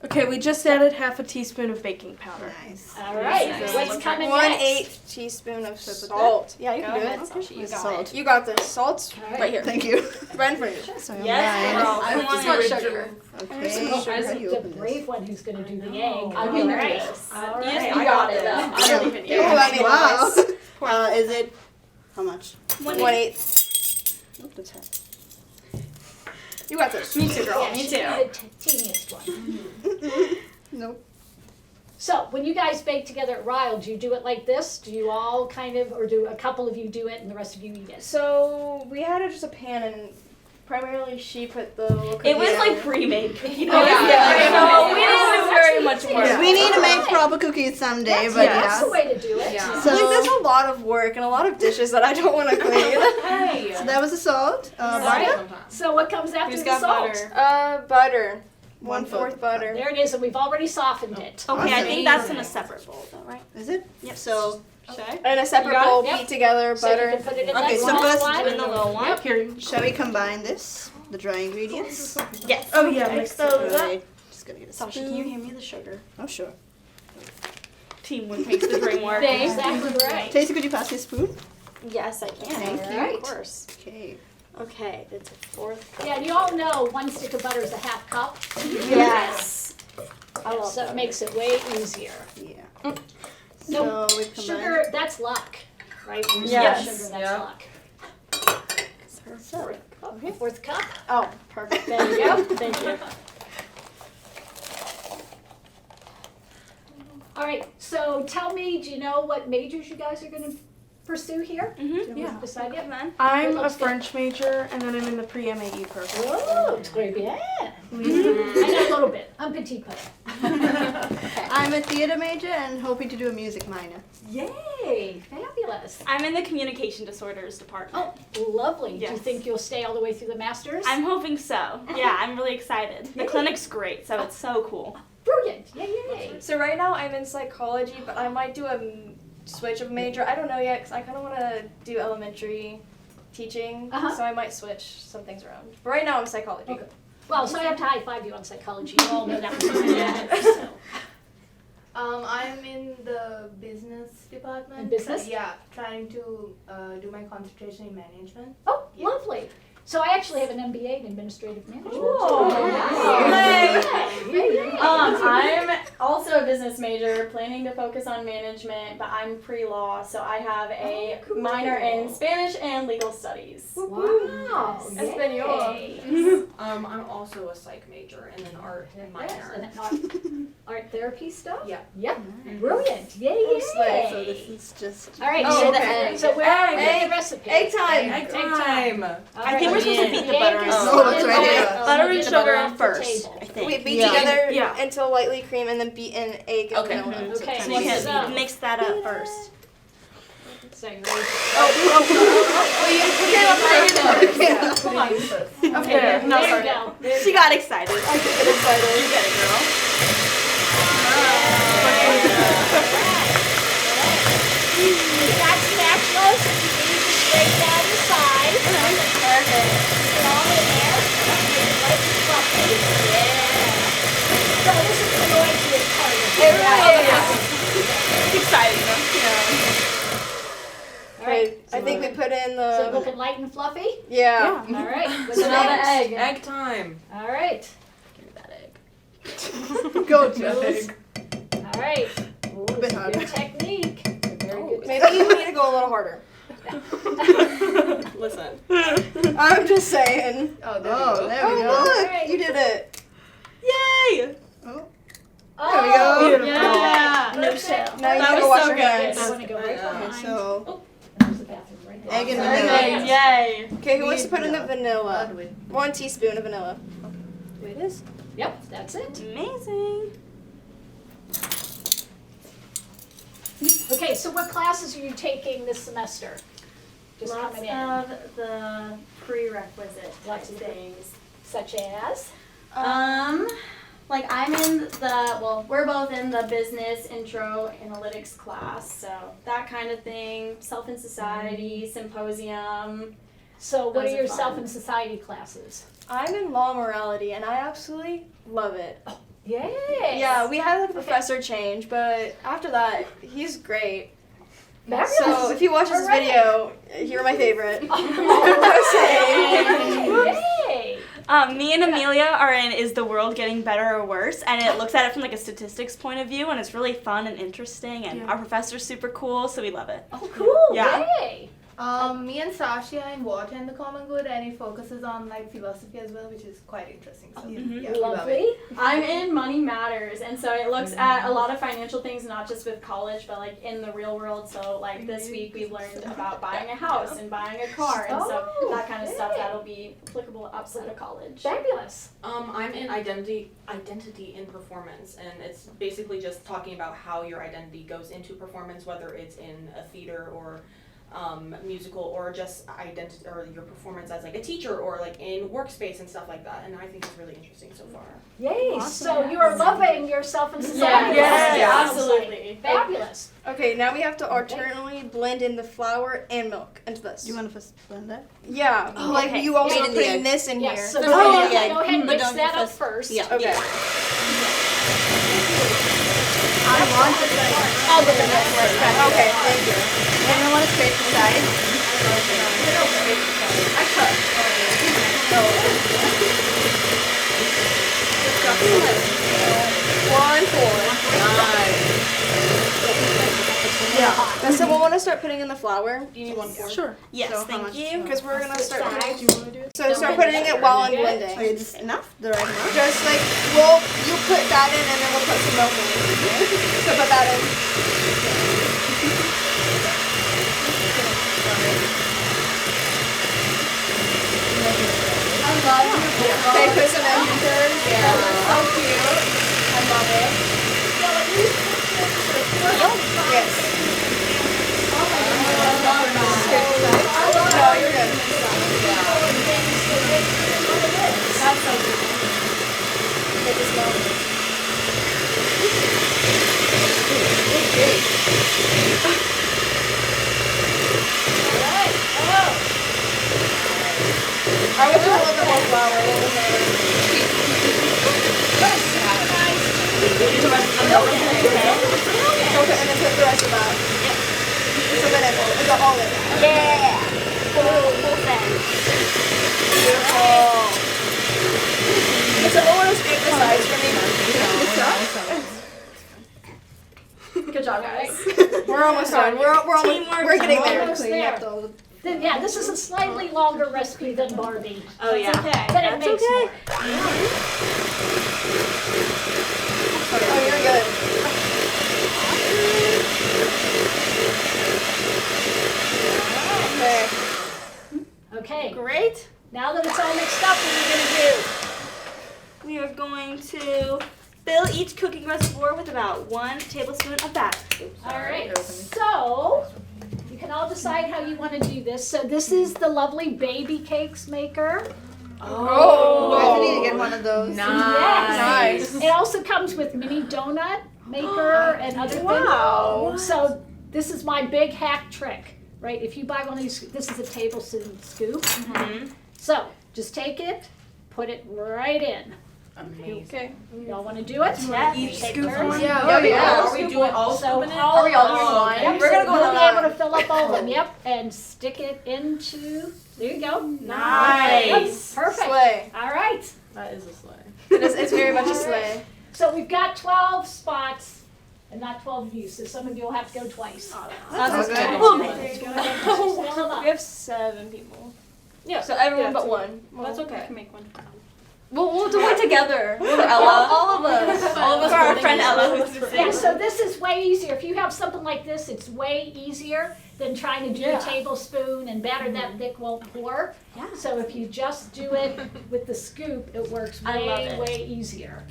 [SPEAKER 3] Okay, we just added half a teaspoon of baking powder.
[SPEAKER 5] Nice.
[SPEAKER 1] All right,
[SPEAKER 8] Nice.
[SPEAKER 1] what's coming
[SPEAKER 7] 1/8
[SPEAKER 1] next?
[SPEAKER 7] teaspoon of salt. Yeah, you
[SPEAKER 8] Go
[SPEAKER 7] can do
[SPEAKER 8] ahead,
[SPEAKER 7] it.
[SPEAKER 8] Sashi, you
[SPEAKER 5] With
[SPEAKER 8] got
[SPEAKER 5] salt.
[SPEAKER 8] it.
[SPEAKER 7] You got this. Salt
[SPEAKER 1] All
[SPEAKER 7] right here.
[SPEAKER 5] Thank you.
[SPEAKER 7] Right in front of you.
[SPEAKER 5] So
[SPEAKER 2] Yes,
[SPEAKER 5] mine.
[SPEAKER 2] girl.
[SPEAKER 8] I
[SPEAKER 2] Come
[SPEAKER 8] just
[SPEAKER 2] on,
[SPEAKER 8] want
[SPEAKER 2] you.
[SPEAKER 8] sugar.
[SPEAKER 5] Okay.
[SPEAKER 1] Oh,
[SPEAKER 5] How
[SPEAKER 1] I'm
[SPEAKER 5] do you
[SPEAKER 1] the
[SPEAKER 5] open
[SPEAKER 1] brave
[SPEAKER 5] this?
[SPEAKER 1] one who's going to do the egg.
[SPEAKER 8] I'm
[SPEAKER 1] All
[SPEAKER 8] nervous.
[SPEAKER 1] right. All
[SPEAKER 2] You
[SPEAKER 1] right.
[SPEAKER 8] You got it though. I don't even
[SPEAKER 7] You
[SPEAKER 8] know.
[SPEAKER 7] let me
[SPEAKER 5] Wow.
[SPEAKER 7] know.
[SPEAKER 5] Is it how much?
[SPEAKER 7] 1/8.
[SPEAKER 5] Oh, that's hard.
[SPEAKER 7] You got this.
[SPEAKER 8] Me too, girl.
[SPEAKER 1] Yeah,
[SPEAKER 8] Me
[SPEAKER 1] she
[SPEAKER 8] too.
[SPEAKER 1] did the teeniest one.
[SPEAKER 5] Nope.
[SPEAKER 1] So, when you guys bake together at Ryle, do you do it like this? Do you all kind of, or do a couple of you do it and the rest of you eat it?
[SPEAKER 7] So we had just a pan, and primarily she put the little
[SPEAKER 2] It was
[SPEAKER 7] cookies
[SPEAKER 2] like
[SPEAKER 7] on.
[SPEAKER 2] pre-made cookie dough.
[SPEAKER 7] So we didn't do very much work.
[SPEAKER 5] We need to make proper cookies someday, but
[SPEAKER 1] That's the
[SPEAKER 5] yeah.
[SPEAKER 1] way to do it.
[SPEAKER 5] So,
[SPEAKER 7] Like there's a lot of work and a lot of dishes that I don't want to clean.
[SPEAKER 1] Hey.
[SPEAKER 5] so that was the salt.
[SPEAKER 1] All
[SPEAKER 5] Butter.
[SPEAKER 1] right. So, what comes after
[SPEAKER 8] Who's
[SPEAKER 1] the
[SPEAKER 8] got
[SPEAKER 1] salt?
[SPEAKER 8] butter?
[SPEAKER 7] Butter.
[SPEAKER 5] 1/4
[SPEAKER 7] 1/4 butter.
[SPEAKER 1] There it is, and we've already softened it.
[SPEAKER 2] Okay, I
[SPEAKER 5] Awesome.
[SPEAKER 2] think that's in a separate bowl though, right?
[SPEAKER 5] Is it?
[SPEAKER 2] Yep.
[SPEAKER 5] So
[SPEAKER 2] Should
[SPEAKER 7] And a separate
[SPEAKER 8] You got it?
[SPEAKER 7] bowl,
[SPEAKER 1] Yep.
[SPEAKER 7] beat together
[SPEAKER 1] So you
[SPEAKER 7] butter.
[SPEAKER 1] can put it in
[SPEAKER 5] Okay,
[SPEAKER 1] that
[SPEAKER 5] so
[SPEAKER 1] small
[SPEAKER 5] first
[SPEAKER 1] one.
[SPEAKER 2] in the little one?
[SPEAKER 3] Here.
[SPEAKER 5] shall we combine this? The dry ingredients.
[SPEAKER 2] Yes.
[SPEAKER 3] Oh, yeah,
[SPEAKER 2] Okay,
[SPEAKER 3] mix
[SPEAKER 2] so
[SPEAKER 5] Right. Just gonna get a
[SPEAKER 8] Sasha,
[SPEAKER 5] spoon.
[SPEAKER 8] can you hand me the sugar?
[SPEAKER 5] Oh sure.
[SPEAKER 2] teamwork makes the dream work.
[SPEAKER 1] Exactly right.
[SPEAKER 5] Tasty, could you pass me a spoon?
[SPEAKER 8] Yes, I can.
[SPEAKER 5] Thank
[SPEAKER 1] you.
[SPEAKER 8] Of course.
[SPEAKER 5] Okay.
[SPEAKER 8] Okay, it's a 4th cup.
[SPEAKER 1] Yeah, and you all know 1 stick of butter is a half cup.
[SPEAKER 8] Yes. I love
[SPEAKER 1] So
[SPEAKER 8] that.
[SPEAKER 1] it makes it way easier.
[SPEAKER 5] Yeah.
[SPEAKER 1] No,
[SPEAKER 5] So we've combined.
[SPEAKER 1] Sugar, that's luck, right? When you
[SPEAKER 8] Yes.
[SPEAKER 1] say sugar, that's
[SPEAKER 3] Yeah.
[SPEAKER 1] luck.
[SPEAKER 8] It's her 4th cup.
[SPEAKER 1] Okay, 4th cup.
[SPEAKER 8] Oh, perfect.
[SPEAKER 1] There you go.
[SPEAKER 8] Thank you.
[SPEAKER 1] All right, so tell me, do you know what majors you guys are going to pursue here?
[SPEAKER 2] Mm-hmm.
[SPEAKER 3] Yeah.
[SPEAKER 1] Decide yet?
[SPEAKER 2] Then.
[SPEAKER 3] I'm a
[SPEAKER 1] looks good.
[SPEAKER 3] French major, and then I'm in the pre-MAE program.
[SPEAKER 1] Oh, it's great. Yeah. I know a little bit. I'm petite petite.
[SPEAKER 5] I'm a theater major and hoping to do a music minor.
[SPEAKER 1] Yay, fabulous.
[SPEAKER 2] I'm in the communication disorders department.
[SPEAKER 1] Oh, lovely. Do you
[SPEAKER 2] Yes.
[SPEAKER 1] think you'll stay all the way through the masters?
[SPEAKER 2] I'm hoping so. Yeah, I'm really excited. The clinic's great, so it's so cool.
[SPEAKER 1] Brilliant. Yay, yay.
[SPEAKER 7] So right now I'm in psychology, but I might do a switch of major. I don't know yet because I kind of want to do elementary teaching,
[SPEAKER 1] Uh-huh.
[SPEAKER 7] so I might switch some things around. But right now I'm psychology.
[SPEAKER 1] Okay. Well, so I have to high five you on psychology. You all know that was my so.
[SPEAKER 5] I'm in the business department.
[SPEAKER 1] In business?
[SPEAKER 5] Yeah, trying to do my concentration in management.
[SPEAKER 1] Oh, lovely. So I actually have an MBA in administrative management.
[SPEAKER 8] Ooh.
[SPEAKER 1] Yay.
[SPEAKER 8] I'm also a business major, planning to focus on management, but I'm pre-law, so I have a
[SPEAKER 1] cool.
[SPEAKER 8] minor in Spanish and legal studies.
[SPEAKER 1] Wow.
[SPEAKER 7] Espanol.
[SPEAKER 1] Yay.
[SPEAKER 6] I'm also a psych major and an art
[SPEAKER 1] Yes,
[SPEAKER 6] minor.
[SPEAKER 1] and art therapy stuff?
[SPEAKER 6] Yeah.
[SPEAKER 1] Yep. Brilliant. Yay, yay.
[SPEAKER 5] So this is just.
[SPEAKER 1] All right,
[SPEAKER 7] Oh,
[SPEAKER 1] so,
[SPEAKER 7] okay.
[SPEAKER 1] so where are we
[SPEAKER 7] Egg.
[SPEAKER 1] in the recipe?
[SPEAKER 7] Egg time.
[SPEAKER 1] Egg time. All
[SPEAKER 2] I think we're supposed to beat the
[SPEAKER 1] egg
[SPEAKER 2] butter.
[SPEAKER 1] is
[SPEAKER 5] Oh, that's
[SPEAKER 1] in
[SPEAKER 5] right,
[SPEAKER 1] the-
[SPEAKER 5] yeah.
[SPEAKER 2] Butter and
[SPEAKER 1] get the
[SPEAKER 2] sugar
[SPEAKER 1] butter
[SPEAKER 2] in
[SPEAKER 1] off the
[SPEAKER 2] first,
[SPEAKER 1] table.
[SPEAKER 2] I think.
[SPEAKER 7] We beat
[SPEAKER 5] Yeah.
[SPEAKER 7] together
[SPEAKER 2] Yeah.
[SPEAKER 7] until lightly cream and then beat in egg.
[SPEAKER 6] Okay.
[SPEAKER 7] and milk.
[SPEAKER 1] Okay,
[SPEAKER 2] So you
[SPEAKER 1] so
[SPEAKER 2] can mix that up first.
[SPEAKER 1] Saying right.
[SPEAKER 7] Come on.
[SPEAKER 3] Okay, no,
[SPEAKER 1] There you
[SPEAKER 3] sorry.
[SPEAKER 1] go. There
[SPEAKER 2] She
[SPEAKER 1] you
[SPEAKER 2] got excited.
[SPEAKER 7] I get excited.
[SPEAKER 2] You get it, girl.
[SPEAKER 1] That's natural, so you need to straight down the side. Perfect. Get all in there. Like fluffy. Yeah. So this is the noisiest part of it.
[SPEAKER 7] It really is.
[SPEAKER 2] It's exciting though.
[SPEAKER 1] All right.
[SPEAKER 7] I think we put in
[SPEAKER 1] So
[SPEAKER 7] the.
[SPEAKER 1] looking light and fluffy?
[SPEAKER 7] Yeah.
[SPEAKER 1] All right. What's
[SPEAKER 8] So now the
[SPEAKER 1] next?
[SPEAKER 8] egg.
[SPEAKER 6] Egg time.
[SPEAKER 1] All right.
[SPEAKER 8] Give me that egg.
[SPEAKER 3] Go,
[SPEAKER 1] Jules. All right. Ooh,
[SPEAKER 7] A bit
[SPEAKER 1] some
[SPEAKER 7] harder.
[SPEAKER 1] good technique. Very good.
[SPEAKER 7] Maybe you need to go a little harder.
[SPEAKER 3] Listen.
[SPEAKER 7] I'm just saying.
[SPEAKER 5] Oh, there
[SPEAKER 7] Oh,
[SPEAKER 5] we
[SPEAKER 7] there
[SPEAKER 5] go.
[SPEAKER 7] we go.
[SPEAKER 1] Alright.
[SPEAKER 7] You did it.
[SPEAKER 2] Yay!
[SPEAKER 1] Oh,
[SPEAKER 7] There we go.
[SPEAKER 3] Beautiful.
[SPEAKER 1] yeah.
[SPEAKER 2] No
[SPEAKER 1] Perfect.
[SPEAKER 2] shell.
[SPEAKER 7] Now you
[SPEAKER 8] That
[SPEAKER 7] need to
[SPEAKER 8] was
[SPEAKER 7] wash
[SPEAKER 8] so
[SPEAKER 7] your
[SPEAKER 8] good.
[SPEAKER 7] hands.
[SPEAKER 1] I want to go right behind.
[SPEAKER 7] Okay, so
[SPEAKER 1] There's the bathroom right there.
[SPEAKER 7] egg and
[SPEAKER 1] Very
[SPEAKER 7] vanilla.
[SPEAKER 1] good.
[SPEAKER 8] Yay.
[SPEAKER 7] Okay, who wants to put in the
[SPEAKER 5] I'll
[SPEAKER 7] vanilla?
[SPEAKER 5] do it.
[SPEAKER 7] 1 teaspoon of vanilla. Wait, it is?
[SPEAKER 1] Yep, that's it.
[SPEAKER 2] Amazing.
[SPEAKER 1] Okay, so what classes are you taking this semester? Just
[SPEAKER 8] Lots
[SPEAKER 1] coming in.
[SPEAKER 8] of the prerequisite
[SPEAKER 1] Lots of
[SPEAKER 8] things.
[SPEAKER 1] Such as?
[SPEAKER 8] Like I'm in we're both in the business intro analytics class, so that kind of thing, self and society, symposium.
[SPEAKER 1] So what
[SPEAKER 8] Those
[SPEAKER 1] are
[SPEAKER 8] are
[SPEAKER 1] your
[SPEAKER 8] fun.
[SPEAKER 1] self and society classes?
[SPEAKER 7] I'm in law morality and I absolutely love it.
[SPEAKER 1] Yay!
[SPEAKER 7] Yeah, we had a professor change, but after that, he's great.
[SPEAKER 1] Fabulous.
[SPEAKER 7] So if he watches this
[SPEAKER 1] Hooray.
[SPEAKER 7] video, you're my favorite.
[SPEAKER 1] Yay!
[SPEAKER 2] Me and Amelia are in Is the World Getting Better or Worse? And it looks at it from like a statistics point of view, and it's really fun and interesting, and our professor's super cool, so we love it.
[SPEAKER 1] Oh, cool.
[SPEAKER 2] Yeah.
[SPEAKER 1] Yay!
[SPEAKER 5] Me and Sasha are in Water and the Common Good, and it focuses on like philosophy as well, which is quite interesting. So yeah, we love it.
[SPEAKER 1] Lovely.
[SPEAKER 8] I'm in Money Matters, and so it looks at a lot of financial things, not just with college, but like in the real world. So like this week we learned about buying a house and buying a car, and so
[SPEAKER 1] Oh,
[SPEAKER 8] that kind of stuff
[SPEAKER 1] yay.
[SPEAKER 8] that'll be applicable outside of college.
[SPEAKER 1] Fabulous.
[SPEAKER 6] I'm in identity in performance, and it's basically just talking about how your identity goes into performance, whether it's in a theater or musical, or just identity or your performance as like a teacher or like in workspace and stuff like that. And I think it's really interesting so far.
[SPEAKER 1] Yay! So you are loving your self and society.
[SPEAKER 8] Yeah,
[SPEAKER 1] classes.
[SPEAKER 8] absolutely.
[SPEAKER 1] Fabulous.
[SPEAKER 7] Okay, now we have to alternately blend in the flour and milk into this.
[SPEAKER 5] You want to first blend that?
[SPEAKER 7] Yeah, like
[SPEAKER 1] okay.
[SPEAKER 7] you also
[SPEAKER 5] Made in the
[SPEAKER 7] putting
[SPEAKER 5] egg.
[SPEAKER 7] this in
[SPEAKER 1] Yes.
[SPEAKER 7] here.
[SPEAKER 1] So
[SPEAKER 5] Put
[SPEAKER 1] go
[SPEAKER 5] it in
[SPEAKER 1] ahead,
[SPEAKER 5] the egg,
[SPEAKER 1] go ahead and
[SPEAKER 5] but
[SPEAKER 1] mix
[SPEAKER 5] don't
[SPEAKER 1] that up
[SPEAKER 5] first-
[SPEAKER 1] first.
[SPEAKER 5] Yeah.
[SPEAKER 7] Okay.
[SPEAKER 1] I'll look at that.
[SPEAKER 7] Okay, thank you.
[SPEAKER 5] And you want to scrape the side?
[SPEAKER 7] Yeah. And so we'll want to start putting in the flour. Do you need one more?
[SPEAKER 5] Sure.
[SPEAKER 2] Yes,
[SPEAKER 5] So how
[SPEAKER 2] thank
[SPEAKER 5] much?
[SPEAKER 2] you.
[SPEAKER 7] Because we're gonna start putting.
[SPEAKER 5] Do you want to do it?
[SPEAKER 7] So start putting it while I'm blending.
[SPEAKER 5] Okay, just enough? The right amount?
[SPEAKER 7] Just like you put that in and then we'll put some milk in. So put that in. Okay, put some onions. Yeah. So cute. I love it. Yes. No, you're good. That's so good. Okay, just milk. I would do a little bit more flour. A little bit Okay, and then put the rest of that. So then it's all in.
[SPEAKER 2] Yeah. Full thing.
[SPEAKER 7] Beautiful. So we'll want to scrape the sides for me.
[SPEAKER 8] Good job, guys.
[SPEAKER 7] We're almost done. We're getting there.
[SPEAKER 1] Almost there. Yeah, this is a slightly longer recipe than Barbie.
[SPEAKER 2] Oh yeah.
[SPEAKER 8] Okay.
[SPEAKER 1] But it makes more.
[SPEAKER 7] Oh, you're good. Okay.
[SPEAKER 1] Okay,
[SPEAKER 2] Great.
[SPEAKER 1] now that it's all mixed up, what are you
[SPEAKER 2] We are going to fill each cooking reservoir with about 1 tablespoon of batter.
[SPEAKER 1] gonna do? All right, so you can all decide how you want to do this. So this is the lovely baby cakes maker.
[SPEAKER 5] I need to get one of those.
[SPEAKER 1] Yes. It also comes with mini donut maker and other things. So this is my big hack trick, right? If you buy one of these, this is a tablespoon scoop. So just take it, put it right in.
[SPEAKER 3] Amazing. Okay.
[SPEAKER 1] Y'all want to do it?
[SPEAKER 2] Yes.
[SPEAKER 1] Each
[SPEAKER 2] Take
[SPEAKER 1] scoop
[SPEAKER 2] turns.
[SPEAKER 1] one?
[SPEAKER 3] Yeah.
[SPEAKER 6] Are we doing all
[SPEAKER 1] So
[SPEAKER 6] scooping it?
[SPEAKER 1] all
[SPEAKER 7] Are we all doing
[SPEAKER 1] of
[SPEAKER 7] one?
[SPEAKER 1] Yep,
[SPEAKER 7] We're
[SPEAKER 1] so
[SPEAKER 7] gonna go
[SPEAKER 1] you'll
[SPEAKER 7] with
[SPEAKER 1] be able to fill up all of them. Yep, and stick it into. There you go.
[SPEAKER 2] Nice.
[SPEAKER 1] Perfect.
[SPEAKER 7] Sleigh.
[SPEAKER 1] All right.
[SPEAKER 3] That is a sleigh.
[SPEAKER 7] It's very much a sleigh.
[SPEAKER 1] So we've got 12 spots and not 12 views. So some of you will have to go twice.
[SPEAKER 5] That's good.
[SPEAKER 7] We have 7 people. Yeah. So everyone but one.
[SPEAKER 3] That's okay.
[SPEAKER 8] I can make one.
[SPEAKER 7] We'll do one together. Ella. All of us. All of us.
[SPEAKER 2] For our friend Ella.
[SPEAKER 1] Yeah, so this is way easier. If you have something like this, it's way easier than trying to do a tablespoon and batter that thick won't pour.
[SPEAKER 2] Yeah.
[SPEAKER 1] So if you just do it with the scoop, it works
[SPEAKER 8] I love
[SPEAKER 1] way,
[SPEAKER 8] it.
[SPEAKER 1] way easier.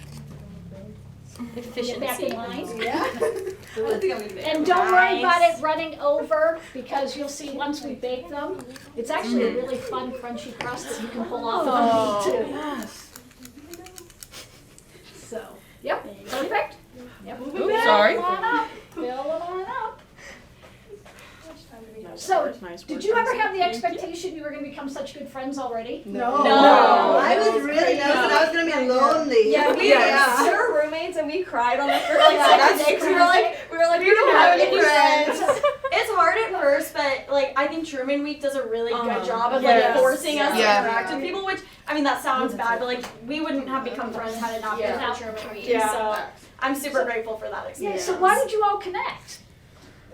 [SPEAKER 8] Efficiency.
[SPEAKER 1] Get back in line.
[SPEAKER 6] I think I'm gonna
[SPEAKER 1] And don't worry about it running over, because you'll see once we bake them, it's actually a really fun crunchy crust that you can pull off of the meat too.
[SPEAKER 3] Yes.
[SPEAKER 1] So, yep, perfect. Yep.
[SPEAKER 3] Oops, sorry.
[SPEAKER 1] Fill them on up. Fill them on up. So,
[SPEAKER 3] Nice
[SPEAKER 1] did
[SPEAKER 3] work,
[SPEAKER 1] you ever
[SPEAKER 3] Kelsey.
[SPEAKER 1] have the expectation you were going to become such good friends already?
[SPEAKER 5] No.
[SPEAKER 1] No.
[SPEAKER 5] I was really nervous that I was gonna be lonely.
[SPEAKER 7] Yeah, we were roommates and we cried on the first second day 'cause we were like we don't have any friends.
[SPEAKER 8] It's hard at first, but like I think Truman Week does a really good job of
[SPEAKER 3] Yes.
[SPEAKER 8] like forcing us to
[SPEAKER 5] Yeah.
[SPEAKER 8] interact with people. Which I mean that sounds bad, but like we wouldn't have become friends had it not been for Truman Week.
[SPEAKER 7] Yeah.
[SPEAKER 8] So I'm super grateful for that
[SPEAKER 1] Yeah,
[SPEAKER 8] experience.
[SPEAKER 1] so why did you all connect?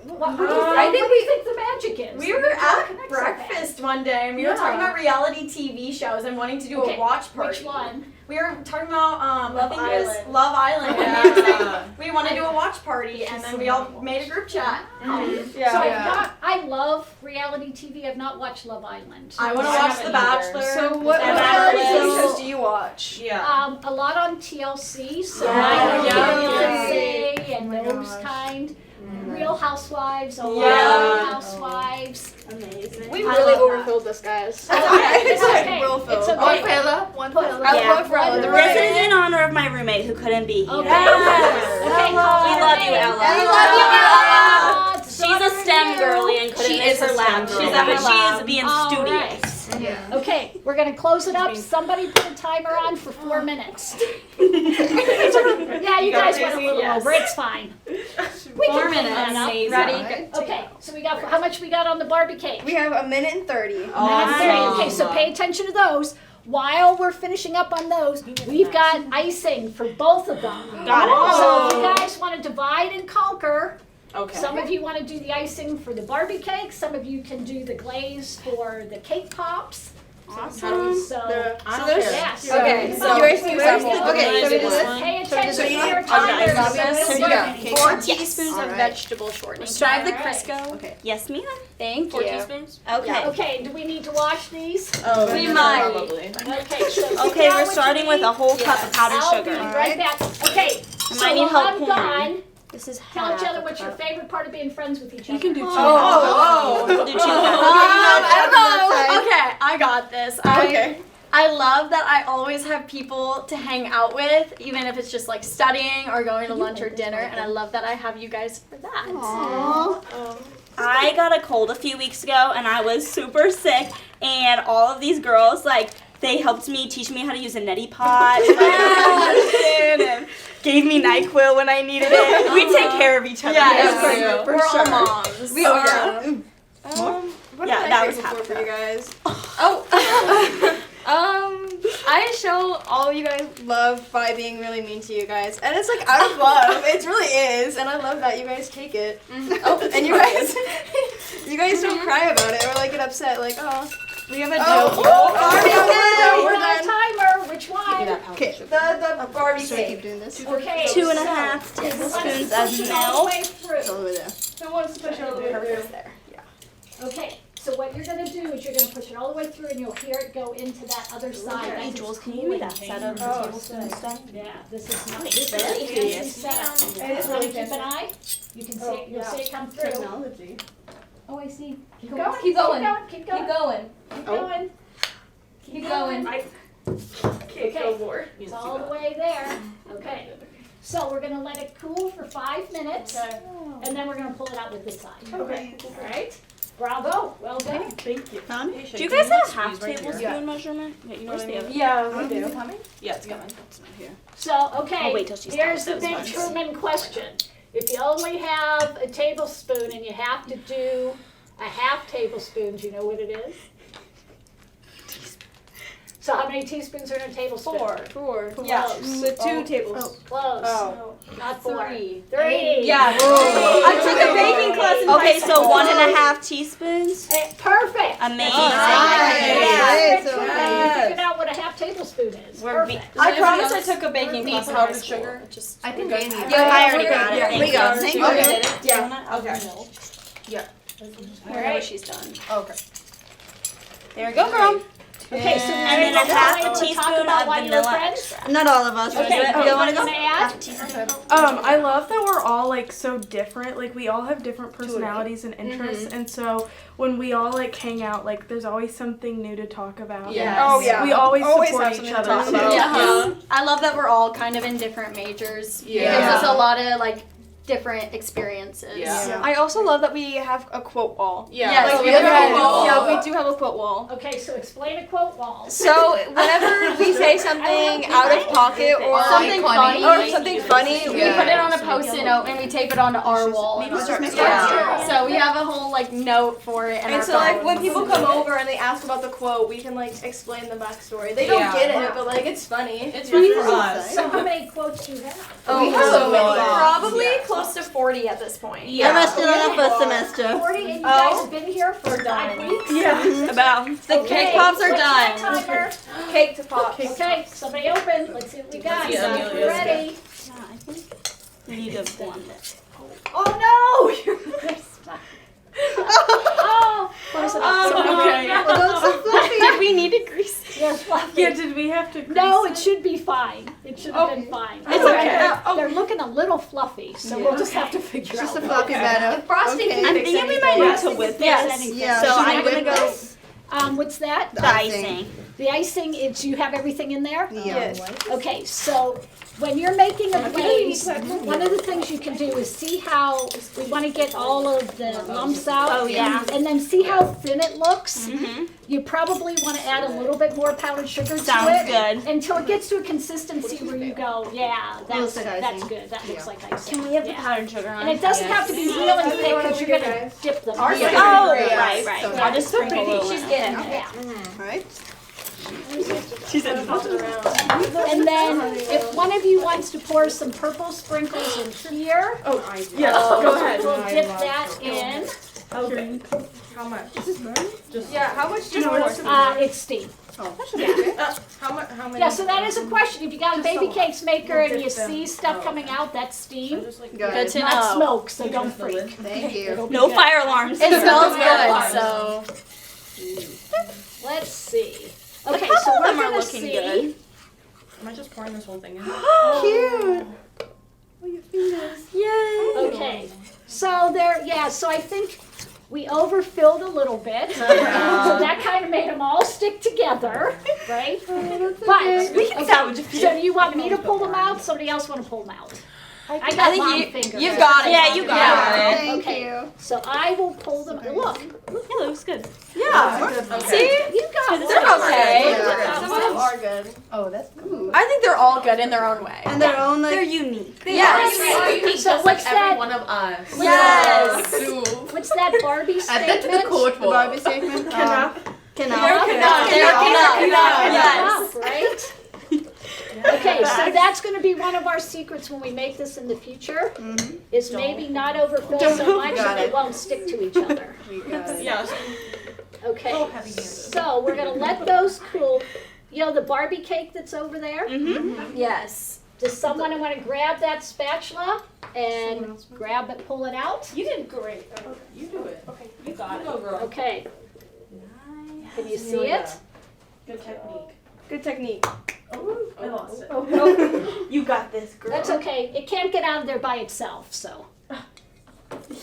[SPEAKER 1] What do you think,
[SPEAKER 8] I think
[SPEAKER 1] what do you think the magic is?
[SPEAKER 8] We
[SPEAKER 1] that
[SPEAKER 8] were
[SPEAKER 1] you all
[SPEAKER 8] at
[SPEAKER 1] connect so fast?
[SPEAKER 8] breakfast one day and we were talking about reality TV shows and wanting to do
[SPEAKER 1] Okay,
[SPEAKER 8] a watch party.
[SPEAKER 1] Which one?
[SPEAKER 8] We were talking about
[SPEAKER 7] Love
[SPEAKER 8] I think it was
[SPEAKER 7] Island.
[SPEAKER 8] Love Island.
[SPEAKER 3] Yeah.
[SPEAKER 8] And we were saying we want to do a watch party and then we all made a group chat.
[SPEAKER 1] So I love reality TV. I've not watched Love Island.
[SPEAKER 8] I want to
[SPEAKER 3] I
[SPEAKER 8] watch
[SPEAKER 3] haven't
[SPEAKER 8] The
[SPEAKER 3] either.
[SPEAKER 8] Bachelor.
[SPEAKER 7] So what
[SPEAKER 8] And
[SPEAKER 7] reality
[SPEAKER 8] Bachelor.
[SPEAKER 7] shows do you watch?
[SPEAKER 3] Yeah.
[SPEAKER 1] A lot on TLC, so
[SPEAKER 8] Yeah.
[SPEAKER 1] I know
[SPEAKER 8] Yeah.
[SPEAKER 1] Beyonce and those kind. Real Housewives, a lot
[SPEAKER 8] Yeah.
[SPEAKER 1] of Housewives.
[SPEAKER 8] Amazing.
[SPEAKER 7] We
[SPEAKER 8] I
[SPEAKER 7] really
[SPEAKER 8] love that.
[SPEAKER 7] overfilled this, guys.
[SPEAKER 1] It's okay.
[SPEAKER 7] It's okay. Real
[SPEAKER 1] It's
[SPEAKER 7] filled.
[SPEAKER 1] okay.
[SPEAKER 5] One
[SPEAKER 1] Put-
[SPEAKER 5] fella.
[SPEAKER 7] I
[SPEAKER 2] Yeah.
[SPEAKER 7] love Ella.
[SPEAKER 2] This is in honor of my roommate who couldn't be here.
[SPEAKER 1] Okay.
[SPEAKER 8] Yes.
[SPEAKER 1] Okay, call
[SPEAKER 2] We
[SPEAKER 1] her
[SPEAKER 2] love you,
[SPEAKER 1] name.
[SPEAKER 2] Ella.
[SPEAKER 1] We
[SPEAKER 2] We
[SPEAKER 1] love you, Ella.
[SPEAKER 2] She's a STEM girly and couldn't
[SPEAKER 3] She
[SPEAKER 2] miss
[SPEAKER 3] is a
[SPEAKER 2] her
[SPEAKER 3] STEM
[SPEAKER 2] lab.
[SPEAKER 3] girly.
[SPEAKER 2] She's but she
[SPEAKER 8] Lab.
[SPEAKER 2] is being
[SPEAKER 1] All
[SPEAKER 2] studious.
[SPEAKER 1] Okay, we're gonna close it up. Somebody put a timer on for 4 minutes. Yeah, you guys went a little
[SPEAKER 8] Yes.
[SPEAKER 1] over. It's fine. We
[SPEAKER 8] 4
[SPEAKER 1] can
[SPEAKER 8] minutes.
[SPEAKER 1] clean that up.
[SPEAKER 8] Amazing.
[SPEAKER 1] Ready? Okay, so we got how much we got on the Barbie cake?
[SPEAKER 7] We have 1:30.
[SPEAKER 1] Okay, so pay attention to those. While we're finishing up on those, we've got icing for both of them.
[SPEAKER 2] Got it.
[SPEAKER 1] So if you guys want to divide and conquer,
[SPEAKER 3] Okay.
[SPEAKER 1] some of you want to do the icing for the Barbie cake, some of you can do the glaze for the cake pops.
[SPEAKER 2] Awesome.
[SPEAKER 1] So,
[SPEAKER 3] I don't
[SPEAKER 7] there's-
[SPEAKER 3] care.
[SPEAKER 1] yes.
[SPEAKER 7] Okay, so
[SPEAKER 1] So-
[SPEAKER 7] yours can sample.
[SPEAKER 5] Okay, so we do this?
[SPEAKER 1] Pay attention to
[SPEAKER 5] eat
[SPEAKER 1] your
[SPEAKER 5] it?
[SPEAKER 1] timers.
[SPEAKER 5] So you got cake
[SPEAKER 8] 4
[SPEAKER 5] pops?
[SPEAKER 8] teaspoons
[SPEAKER 5] All
[SPEAKER 8] of
[SPEAKER 5] right.
[SPEAKER 8] vegetable shortening.
[SPEAKER 1] Strive the
[SPEAKER 8] Crisco.
[SPEAKER 5] Okay.
[SPEAKER 2] Yes, ma'am.
[SPEAKER 8] Thank
[SPEAKER 3] 4
[SPEAKER 8] you.
[SPEAKER 3] teaspoons?
[SPEAKER 2] Okay.
[SPEAKER 1] Okay, do we need to wash these?
[SPEAKER 3] Oh,
[SPEAKER 8] We might.
[SPEAKER 3] Probably.
[SPEAKER 1] Okay, so sit
[SPEAKER 2] Okay,
[SPEAKER 1] down
[SPEAKER 2] we're
[SPEAKER 1] what
[SPEAKER 2] starting
[SPEAKER 1] you
[SPEAKER 2] with a
[SPEAKER 1] need.
[SPEAKER 2] whole cup of powdered
[SPEAKER 1] I'll be
[SPEAKER 2] sugar.
[SPEAKER 1] right back. Okay,
[SPEAKER 2] I
[SPEAKER 1] so
[SPEAKER 2] might need
[SPEAKER 1] while
[SPEAKER 2] help
[SPEAKER 1] I'm
[SPEAKER 2] pouring.
[SPEAKER 1] gone,
[SPEAKER 2] This is
[SPEAKER 1] tell each
[SPEAKER 2] half
[SPEAKER 1] other
[SPEAKER 2] a
[SPEAKER 1] what's your
[SPEAKER 2] cup.
[SPEAKER 1] favorite part of being friends with each other.
[SPEAKER 3] You can do 2.
[SPEAKER 8] Oh.
[SPEAKER 2] We'll do 2 cups.
[SPEAKER 8] I don't know. Okay, I got this. I love that I always have people to hang out with, even if it's just like studying or going to lunch or dinner, and I love that I have you guys for that.
[SPEAKER 2] I got a cold a few weeks ago and I was super sick, and all of these girls, like, they helped me, teach me how to use a neti pot and gave me NyQuil when I needed it. We take care of each other.
[SPEAKER 8] Yes, we're all moms.
[SPEAKER 7] We are. What
[SPEAKER 2] Yeah,
[SPEAKER 7] am I
[SPEAKER 2] that was
[SPEAKER 7] grateful
[SPEAKER 2] half
[SPEAKER 7] for
[SPEAKER 2] cup.
[SPEAKER 7] you guys? I show all of you guys love by being really mean to you guys, and it's like out of love. It really is, and I love that you guys take it. Oh, and you guys, you guys don't cry about it or like get upset. Like, oh, we have a joke.
[SPEAKER 1] We're
[SPEAKER 7] We're
[SPEAKER 1] on
[SPEAKER 7] done.
[SPEAKER 1] timer. Which one?
[SPEAKER 5] Okay.
[SPEAKER 7] The Barbie
[SPEAKER 5] So I keep
[SPEAKER 7] cake.
[SPEAKER 5] doing this.
[SPEAKER 1] Okay.
[SPEAKER 2] 2.5
[SPEAKER 1] so
[SPEAKER 2] tablespoons
[SPEAKER 1] let's
[SPEAKER 2] of
[SPEAKER 1] push it all the
[SPEAKER 2] milk.
[SPEAKER 1] way through.
[SPEAKER 5] It's all the way there.
[SPEAKER 7] Who wants to push it all the way through?
[SPEAKER 8] There.
[SPEAKER 1] Okay, so what you're gonna do is you're gonna push it all the way through and you'll hear it go into that other side.
[SPEAKER 2] Hey,
[SPEAKER 1] That's
[SPEAKER 2] Jules,
[SPEAKER 1] its
[SPEAKER 2] can you give me that
[SPEAKER 1] cooling
[SPEAKER 2] set of
[SPEAKER 1] chamber.
[SPEAKER 2] tablespoon stuff?
[SPEAKER 1] Yeah, this is nice. This
[SPEAKER 2] Very
[SPEAKER 1] is a fancy
[SPEAKER 2] fancy.
[SPEAKER 1] setup.
[SPEAKER 7] It is
[SPEAKER 1] Wanna
[SPEAKER 7] really
[SPEAKER 1] keep an
[SPEAKER 7] fancy.
[SPEAKER 1] eye? You can see it, you'll see it come through.
[SPEAKER 5] Technology.
[SPEAKER 1] Oh, I see.
[SPEAKER 5] Keep going.
[SPEAKER 1] Keep going.
[SPEAKER 5] Keep going.
[SPEAKER 1] Keep going.
[SPEAKER 5] Keep going.
[SPEAKER 3] Can't go more.
[SPEAKER 1] It's all the way there. Okay. So we're gonna let it cool for 5 minutes, and then we're gonna pull it out with this side.
[SPEAKER 3] Okay.
[SPEAKER 1] All right. Bravo. Well done.
[SPEAKER 3] Thank you.
[SPEAKER 2] Do you guys have a half tablespoon measurement? Yeah, you know what I mean?
[SPEAKER 3] Yeah, we do.
[SPEAKER 6] Yeah, it's coming.
[SPEAKER 1] So, okay,
[SPEAKER 2] I'll wait till she's
[SPEAKER 1] here's the
[SPEAKER 2] done.
[SPEAKER 1] big Truman question. If you only have a tablespoon and you have to do a half tablespoon, do you know what it is? So how many teaspoons are in a tablespoon?
[SPEAKER 7] 4.
[SPEAKER 3] Yeah.
[SPEAKER 1] Close.
[SPEAKER 3] So 2 tables.
[SPEAKER 1] Close.
[SPEAKER 3] Oh.
[SPEAKER 1] Not 4.
[SPEAKER 8] 3.
[SPEAKER 1] 3.
[SPEAKER 3] Yeah.
[SPEAKER 7] I took a baking class in
[SPEAKER 2] Okay,
[SPEAKER 7] high
[SPEAKER 2] so
[SPEAKER 7] school.
[SPEAKER 2] 1.5 teaspoons.
[SPEAKER 1] Perfect.
[SPEAKER 2] Amazing.
[SPEAKER 1] Yes.
[SPEAKER 3] Yes.
[SPEAKER 1] You figured out what a half tablespoon is.
[SPEAKER 2] We're be-
[SPEAKER 1] Perfect.
[SPEAKER 7] I promise I took a baking class in high
[SPEAKER 3] powdered
[SPEAKER 7] school.
[SPEAKER 3] sugar.
[SPEAKER 7] Just
[SPEAKER 5] I think Amy.
[SPEAKER 2] I already got it. Thank
[SPEAKER 5] we go.
[SPEAKER 2] you.
[SPEAKER 5] Thank
[SPEAKER 7] you.
[SPEAKER 5] you.
[SPEAKER 7] Okay.
[SPEAKER 3] Yeah. Okay.
[SPEAKER 8] All right, she's done.
[SPEAKER 3] Okay.
[SPEAKER 2] There we go, girl.
[SPEAKER 1] Okay, so
[SPEAKER 2] And then a half a teaspoon of vanilla extract.
[SPEAKER 5] Not all of us.
[SPEAKER 1] Okay,
[SPEAKER 5] You want to go?
[SPEAKER 1] gonna add?
[SPEAKER 3] I love that we're all like so different. Like we all have different personalities and interests, and so when we all like hang out, like there's always something new to talk about.
[SPEAKER 7] Yes.
[SPEAKER 3] Oh yeah. We always
[SPEAKER 7] have
[SPEAKER 3] support
[SPEAKER 7] something
[SPEAKER 3] each
[SPEAKER 7] to
[SPEAKER 3] other.
[SPEAKER 7] talk
[SPEAKER 3] too.
[SPEAKER 7] about.
[SPEAKER 8] Yeah. I love that we're all kind of in different majors.
[SPEAKER 3] Yeah.
[SPEAKER 8] It gives us a lot of like different experiences.
[SPEAKER 3] Yeah.
[SPEAKER 7] I also love that we have a quote wall.
[SPEAKER 8] Yes,
[SPEAKER 7] Like,
[SPEAKER 8] we have a
[SPEAKER 7] yeah,
[SPEAKER 8] quote wall.
[SPEAKER 7] Yeah, we do have a quote wall.
[SPEAKER 1] Okay, so explain a quote wall.
[SPEAKER 7] So whenever we say something out of pocket or
[SPEAKER 8] Something funny.
[SPEAKER 7] or something funny,
[SPEAKER 8] We put it on a post-it note and we tape it onto our wall.
[SPEAKER 7] Yeah.
[SPEAKER 8] So we have a whole like note for it.
[SPEAKER 7] And so like when people come over and they ask about the quote, we can like explain the backstory. They don't get it, but like it's funny.
[SPEAKER 6] It's fun for us.
[SPEAKER 1] So how many quotes do you have?
[SPEAKER 7] Oh,
[SPEAKER 5] We have so many.
[SPEAKER 8] Probably close to 40 at this point.
[SPEAKER 5] I messed it on the first semester.
[SPEAKER 1] 40, and you guys have been here for 5 weeks?
[SPEAKER 3] Yeah.
[SPEAKER 2] About.
[SPEAKER 7] The
[SPEAKER 1] Okay,
[SPEAKER 7] cake pops are
[SPEAKER 1] what's that
[SPEAKER 7] done.
[SPEAKER 1] timer?
[SPEAKER 7] Cake to pop.
[SPEAKER 1] Okay, somebody open. Let's see what we got.
[SPEAKER 6] Yeah,
[SPEAKER 1] Get
[SPEAKER 6] Amelia's
[SPEAKER 1] ready.
[SPEAKER 2] We need to blend it.
[SPEAKER 1] Oh no! Oh, close it up.
[SPEAKER 3] okay.
[SPEAKER 7] Did we need to grease?
[SPEAKER 1] Yes, fluffy.
[SPEAKER 3] Yeah. Did we have to?
[SPEAKER 1] No,
[SPEAKER 3] grease
[SPEAKER 1] it should be fine. It should have been fine.
[SPEAKER 3] It's okay.
[SPEAKER 1] They're looking a little fluffy, so we'll just have to figure
[SPEAKER 5] Just
[SPEAKER 1] out.
[SPEAKER 5] a floppy better.
[SPEAKER 1] Frosting
[SPEAKER 5] Okay.
[SPEAKER 2] I'm thinking we might need to whip
[SPEAKER 1] Yes.
[SPEAKER 2] this.
[SPEAKER 5] Yeah.
[SPEAKER 2] So
[SPEAKER 5] Should we
[SPEAKER 2] I'm gonna
[SPEAKER 5] whip
[SPEAKER 2] go
[SPEAKER 5] this?
[SPEAKER 1] What's that?
[SPEAKER 2] the icing.
[SPEAKER 1] The icing is, you have everything in there?
[SPEAKER 5] Yeah.
[SPEAKER 1] Okay, so when you're making a glaze, one of the things you can do is see how, we want to get all of the lumps out.
[SPEAKER 2] Oh, yeah.
[SPEAKER 1] And then see how thin it looks.
[SPEAKER 2] Mm-hmm.
[SPEAKER 1] You probably want to add a little bit more powdered sugar to
[SPEAKER 2] Sounds
[SPEAKER 1] it.
[SPEAKER 2] good.
[SPEAKER 1] Until it gets to a consistency where you go, yeah,
[SPEAKER 5] Looks
[SPEAKER 1] that's
[SPEAKER 5] like icing.
[SPEAKER 1] good, that looks like icing.
[SPEAKER 2] Can we have the
[SPEAKER 1] Yeah.
[SPEAKER 2] powdered sugar on?
[SPEAKER 1] And it doesn't have to be really thick because you're going to dip them.
[SPEAKER 2] Oh,
[SPEAKER 5] Yeah.
[SPEAKER 2] right.
[SPEAKER 5] So
[SPEAKER 2] I'll just sprinkle a little.
[SPEAKER 8] She's getting it.
[SPEAKER 1] Yeah.
[SPEAKER 5] All right.
[SPEAKER 2] She said
[SPEAKER 1] And then if one of you wants to pour some purple sprinkles in here,
[SPEAKER 3] Yes. Go ahead.
[SPEAKER 1] we'll dip that in.
[SPEAKER 3] Okay. How much?
[SPEAKER 7] Yeah, how much do you
[SPEAKER 1] It's steam.
[SPEAKER 3] How much? How many?
[SPEAKER 1] Yeah, so that is a question. If you got a baby cakes maker and you see stuff coming out, that's steam.
[SPEAKER 8] Good to
[SPEAKER 1] Not
[SPEAKER 8] know.
[SPEAKER 1] smoke, so don't freak.
[SPEAKER 5] Thank you.
[SPEAKER 1] It'll be
[SPEAKER 2] No
[SPEAKER 1] good.
[SPEAKER 2] fire alarms.
[SPEAKER 8] It smells good, so.
[SPEAKER 1] Let's see. Okay,
[SPEAKER 2] couple
[SPEAKER 1] so
[SPEAKER 2] of
[SPEAKER 1] we're
[SPEAKER 2] them are
[SPEAKER 1] gonna
[SPEAKER 2] looking
[SPEAKER 1] see.
[SPEAKER 2] good.
[SPEAKER 6] Am I just pouring this whole thing in?
[SPEAKER 5] Cute.
[SPEAKER 1] Okay, so there, yeah, so I think we overfilled a little bit. So that kind of made them all stick together, right? But,
[SPEAKER 2] We can salvage a few.
[SPEAKER 1] so do you want me to pull them out? Somebody else want to pull them out? I got long fingers.
[SPEAKER 8] You've got it.
[SPEAKER 2] Yeah, you got it.
[SPEAKER 5] Thank
[SPEAKER 1] Okay.
[SPEAKER 5] you.
[SPEAKER 1] So I will pull them, look,
[SPEAKER 2] Yeah, that looks good.
[SPEAKER 7] Yeah.
[SPEAKER 1] see, you got
[SPEAKER 7] They're okay.
[SPEAKER 5] Yeah.
[SPEAKER 7] Some of them are good.
[SPEAKER 5] Oh, that's good.
[SPEAKER 7] I think they're all good in their own way.
[SPEAKER 5] And their own
[SPEAKER 2] They're
[SPEAKER 5] like.
[SPEAKER 2] unique.
[SPEAKER 7] Yes.
[SPEAKER 1] So what's that,
[SPEAKER 6] One of us.
[SPEAKER 7] Yes.
[SPEAKER 1] what's that Barbie statement?
[SPEAKER 5] The Barbie statement.
[SPEAKER 1] Cannot.
[SPEAKER 7] They're
[SPEAKER 1] Cannot.
[SPEAKER 7] Yes.
[SPEAKER 1] Right? Okay, so that's gonna be one of our secrets when we make this in the future, is maybe not overfill so much
[SPEAKER 5] Got
[SPEAKER 1] that they
[SPEAKER 5] it.
[SPEAKER 1] won't stick to each other.
[SPEAKER 6] Yeah.
[SPEAKER 1] Okay, so we're gonna let those cool. You know the Barbie cake that's over there?
[SPEAKER 8] Yes.
[SPEAKER 1] Does someone want to grab that spatula and grab it, pull it out?
[SPEAKER 6] You did great. You do it. Okay. You got it. Go, girl.
[SPEAKER 1] Okay. Can you see it?
[SPEAKER 6] Good technique.
[SPEAKER 7] Good technique.
[SPEAKER 6] I lost it.
[SPEAKER 2] You got this, girl.
[SPEAKER 1] That's okay. It can't get out of there by itself, so.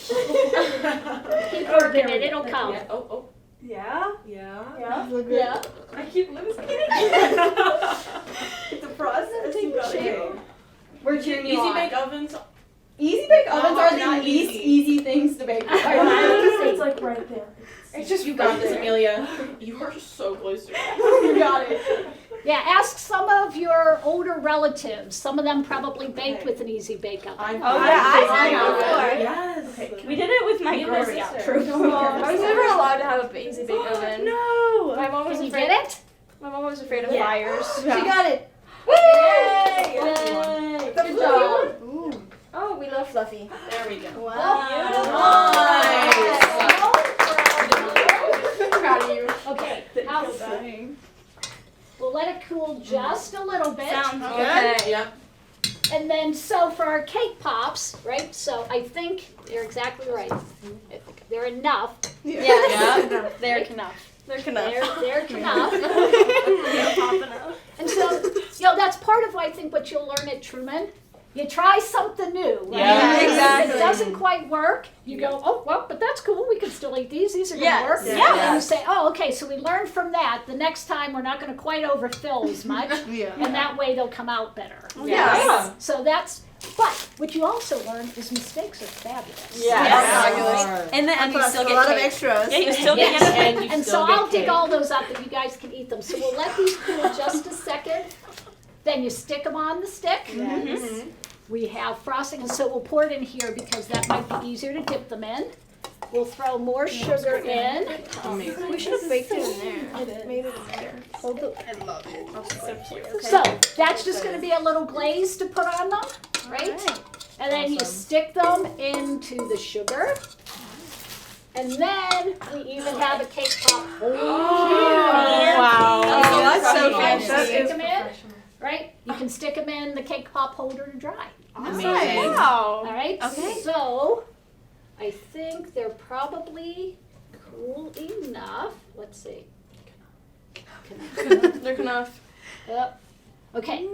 [SPEAKER 1] Keep working it, it'll come.
[SPEAKER 6] Yeah. Oh.
[SPEAKER 3] Yeah.
[SPEAKER 6] Yeah.
[SPEAKER 1] Yeah.
[SPEAKER 6] I keep losing it.
[SPEAKER 7] It's a process.
[SPEAKER 6] You got it.
[SPEAKER 7] We're cheering you
[SPEAKER 6] Easy
[SPEAKER 7] on.
[SPEAKER 6] bake ovens.
[SPEAKER 7] Easy bake ovens are the
[SPEAKER 6] not
[SPEAKER 7] least
[SPEAKER 6] easy.
[SPEAKER 7] easy things to bake.
[SPEAKER 3] It's like right there.
[SPEAKER 7] It's just
[SPEAKER 6] You got this, Amelia. You are so close to it.
[SPEAKER 7] You got it.
[SPEAKER 1] Yeah, ask some of your older relatives. Some of them probably baked with an easy bake oven.
[SPEAKER 2] I
[SPEAKER 7] know.
[SPEAKER 6] Yes.
[SPEAKER 2] We did it with my
[SPEAKER 6] Me and
[SPEAKER 2] Girl
[SPEAKER 6] my
[SPEAKER 2] Scout
[SPEAKER 6] sister.
[SPEAKER 2] troop.
[SPEAKER 4] I was never allowed to have an easy bake oven.
[SPEAKER 2] No.
[SPEAKER 4] My mom was
[SPEAKER 1] Can you
[SPEAKER 4] afraid.
[SPEAKER 1] get it?
[SPEAKER 4] My mom was afraid of
[SPEAKER 2] Yeah.
[SPEAKER 4] fires.
[SPEAKER 7] She got it.
[SPEAKER 2] Yay!
[SPEAKER 7] Good job.
[SPEAKER 4] Oh, we love Fluffy.
[SPEAKER 2] There we go.
[SPEAKER 4] Proud of you.
[SPEAKER 1] Okay, how, we'll let it cool just a little bit.
[SPEAKER 2] Sounds good.
[SPEAKER 6] Okay. Yep.
[SPEAKER 1] And then, so for our cake pops, right, so I think you're exactly right. They're enough.
[SPEAKER 8] Yes. They're enough.
[SPEAKER 4] They're enough.
[SPEAKER 1] They're enough.
[SPEAKER 2] They're popping up.
[SPEAKER 1] And so, that's part of, I think, what you'll learn at Truman. You try something new, right?
[SPEAKER 6] Yeah.
[SPEAKER 1] If
[SPEAKER 7] Exactly.
[SPEAKER 1] it doesn't quite work, you go, oh, well, but that's cool. We can still eat these. These are going to work.
[SPEAKER 2] Yeah.
[SPEAKER 1] And you say, oh, okay, so we learned from that. The next time, we're not going to quite overfill as much. And that way, they'll come out better.
[SPEAKER 6] Yeah.
[SPEAKER 1] So that's, but what you also learn is mistakes are fabulous.
[SPEAKER 2] Yes. In the end, you still
[SPEAKER 7] a
[SPEAKER 2] get
[SPEAKER 7] lot of
[SPEAKER 2] cake.
[SPEAKER 7] extras.
[SPEAKER 2] Yeah, you still
[SPEAKER 1] Yes.
[SPEAKER 2] get
[SPEAKER 6] And you
[SPEAKER 1] And
[SPEAKER 6] still
[SPEAKER 1] so
[SPEAKER 6] get
[SPEAKER 1] I'll dig
[SPEAKER 6] cake.
[SPEAKER 1] all those up and you guys can eat them. So we'll let these cool just a second. Then you stick them on the stick.
[SPEAKER 2] Mhm.
[SPEAKER 1] We have frosting, and so we'll pour it in here because that might be easier to dip them in. We'll throw more sugar in.
[SPEAKER 6] Amazing.
[SPEAKER 4] We should have baked it in there. Made it in there.
[SPEAKER 1] So that's just going to be a little glaze to put on them, right? And then you stick them into the sugar. And then we even have a cake pop holder.
[SPEAKER 2] Wow.
[SPEAKER 7] Oh, that's so
[SPEAKER 1] Right,
[SPEAKER 7] fancy.
[SPEAKER 1] stick 'em in, right? You can stick them in the cake pop holder to dry.
[SPEAKER 6] Amazing.
[SPEAKER 1] All right.
[SPEAKER 2] Okay.
[SPEAKER 1] So I think they're probably cool enough. Let's see.
[SPEAKER 4] They're enough.
[SPEAKER 1] Yep. Okay.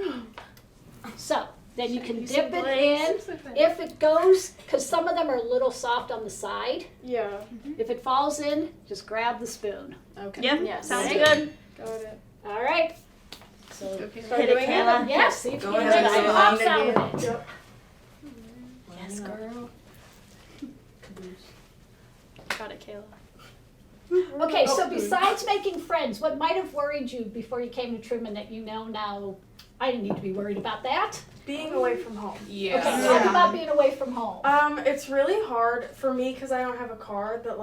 [SPEAKER 1] So then you can dip it in. If it goes, because some of them are a little soft on the side.
[SPEAKER 4] Yeah.
[SPEAKER 1] If it falls in, just grab the spoon.
[SPEAKER 2] Yep.
[SPEAKER 8] Yes.
[SPEAKER 2] Sounds
[SPEAKER 1] Okay.
[SPEAKER 2] good.
[SPEAKER 4] Got it.
[SPEAKER 1] All right. So
[SPEAKER 2] Hit it, Kayla.
[SPEAKER 1] yes, see if you
[SPEAKER 6] Go
[SPEAKER 1] can
[SPEAKER 6] ahead,
[SPEAKER 1] make some
[SPEAKER 6] Kayla.
[SPEAKER 1] pops out of it.
[SPEAKER 6] Yes, girl.
[SPEAKER 8] Got it, Kayla.
[SPEAKER 1] Okay, so besides making friends, what might have worried you before you came to Truman that you know now, I didn't need to be worried about that?
[SPEAKER 3] Being away from home.
[SPEAKER 1] Okay, talk about being away from home.
[SPEAKER 3] It's really hard for me because I don't have a car, but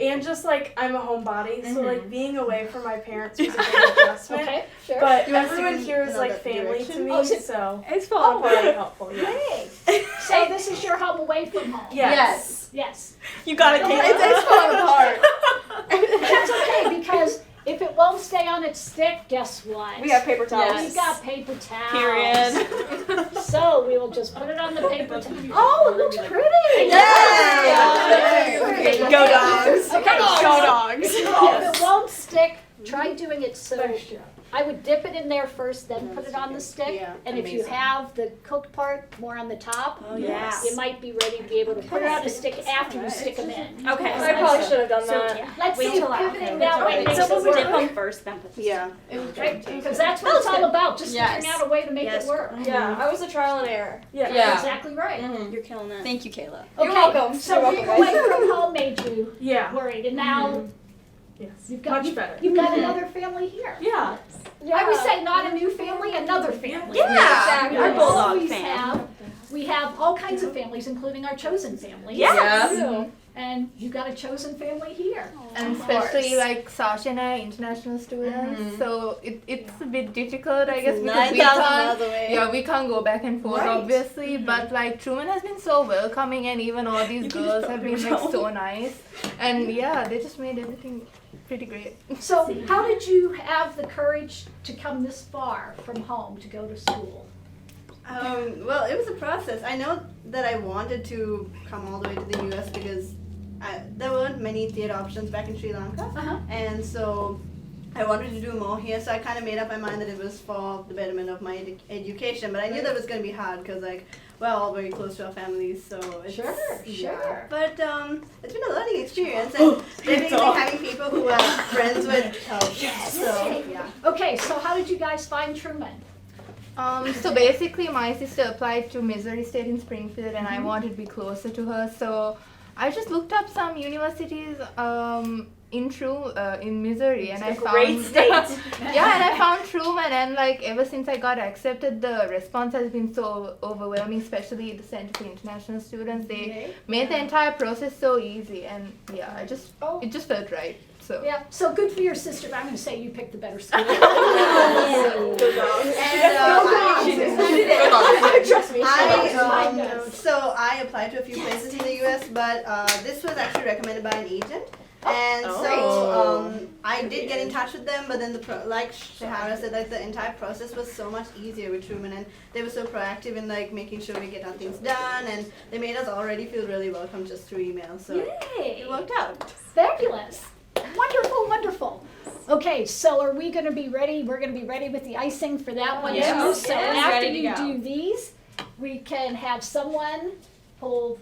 [SPEAKER 3] and just I'm a homebody, so being away from my parents was a big adjustment.
[SPEAKER 1] Okay, sure.
[SPEAKER 3] But
[SPEAKER 7] You want to
[SPEAKER 3] everyone
[SPEAKER 7] see
[SPEAKER 3] here is
[SPEAKER 7] another
[SPEAKER 3] family to
[SPEAKER 7] direction?
[SPEAKER 3] me,
[SPEAKER 1] Oh, so-
[SPEAKER 3] so
[SPEAKER 4] It's
[SPEAKER 3] it's really helpful. Yeah.
[SPEAKER 1] Hey, so this is your home away from home?
[SPEAKER 3] Yes.
[SPEAKER 1] Yes.
[SPEAKER 2] You got it, Kayla.
[SPEAKER 7] It's falling apart.
[SPEAKER 1] That's okay, because if it won't stay on its stick, guess what?
[SPEAKER 4] We have paper towels.
[SPEAKER 1] We've got paper towels.
[SPEAKER 2] Period.
[SPEAKER 1] So we will just put it on the paper towel. Oh, it looks pretty.
[SPEAKER 7] Yay!
[SPEAKER 2] Go dogs.
[SPEAKER 1] Okay,
[SPEAKER 2] Go dogs.
[SPEAKER 1] if it won't stick, try doing it so I would dip it in there first, then put it on the stick.
[SPEAKER 7] Yeah,
[SPEAKER 1] And if you have the cooked part more on the top,
[SPEAKER 2] yes.
[SPEAKER 1] you might be ready to be able to put it on the stick after you stick them in.
[SPEAKER 2] Okay.
[SPEAKER 4] I probably should have done that.
[SPEAKER 1] Yeah, let's
[SPEAKER 2] Wait
[SPEAKER 1] see
[SPEAKER 2] till
[SPEAKER 1] if
[SPEAKER 2] after.
[SPEAKER 1] pivoting that way makes it
[SPEAKER 2] Dip
[SPEAKER 1] work.
[SPEAKER 2] them first, then put the
[SPEAKER 7] Yeah.
[SPEAKER 1] Right? Because that's what it's all about, just figuring
[SPEAKER 8] Yes.
[SPEAKER 1] out a way to make
[SPEAKER 2] Yes.
[SPEAKER 1] it work.
[SPEAKER 4] Yeah, I was a trial and error.
[SPEAKER 1] That's
[SPEAKER 6] Yeah.
[SPEAKER 1] exactly right.
[SPEAKER 2] You're killing it.
[SPEAKER 8] Thank you, Kayla.
[SPEAKER 4] You're
[SPEAKER 1] Okay,
[SPEAKER 4] welcome.
[SPEAKER 1] so
[SPEAKER 4] You're
[SPEAKER 1] being
[SPEAKER 4] welcome,
[SPEAKER 1] away from home made you
[SPEAKER 3] Yeah.
[SPEAKER 1] worried, and now
[SPEAKER 3] Yes.
[SPEAKER 1] you've got
[SPEAKER 3] Much better.
[SPEAKER 1] You've got another family here.
[SPEAKER 3] Yeah.
[SPEAKER 1] I would say not a new family, another family.
[SPEAKER 2] Yeah.
[SPEAKER 4] Exactly.
[SPEAKER 1] We
[SPEAKER 2] Our bulldog
[SPEAKER 1] always
[SPEAKER 2] fan.
[SPEAKER 1] have. We have all kinds of families, including our chosen families.
[SPEAKER 2] Yes.
[SPEAKER 1] And you've got a chosen family here.
[SPEAKER 9] And especially Sasha and I are international students, so it's a bit difficult, I guess, because
[SPEAKER 7] 9,000 miles away.
[SPEAKER 9] we can't go back and forth, obviously. But Truman has been so welcoming, and even all these girls have been so nice, and they just made everything pretty great.
[SPEAKER 1] So how did you have the courage to come this far from home to go to school?
[SPEAKER 7] Well, it was a process. I know that I wanted to come all the way to the U.S. because there weren't many theater options back in Sri Lanka, and so I wanted to do more here. So I kind of made up my mind that it was for the betterment of my education. But I knew that was going to be hard because we're all very close to our families, so it's
[SPEAKER 1] Sure.
[SPEAKER 7] But it's been a learning experience, and definitely having people who are friends with helps. So yeah.
[SPEAKER 1] Okay, so how did you guys find Truman?
[SPEAKER 9] So basically, my sister applied to Missouri State in Springfield, and I wanted to be closer to her. So I just looked up some universities in Missouri, and I found
[SPEAKER 2] Great state.
[SPEAKER 9] yeah, and I found Truman, and like ever since I got accepted, the response has been so overwhelming, especially the Center for International Students. They made the entire process so easy, and yeah, it just felt right. So
[SPEAKER 1] Yeah, so good for your sister, but I'm going to say you picked the better school.
[SPEAKER 7] Trust me.
[SPEAKER 1] Mine does.
[SPEAKER 7] So I applied to a few places in the U.S., but this was actually recommended by an agent. And so I did get in touch with them, but then like Shahara said, like the entire process was so much easier with Truman, and they were so proactive in like making sure we get our things done, and they made us already feel really welcome just through email. So
[SPEAKER 1] Yay!
[SPEAKER 7] it worked out.
[SPEAKER 1] Fabulous. Wonderful, wonderful. Okay, so are we going to be ready? We're going to be ready with the icing for that one too. So after
[SPEAKER 8] ready to
[SPEAKER 1] you
[SPEAKER 8] go.
[SPEAKER 1] do these, we can have someone pull,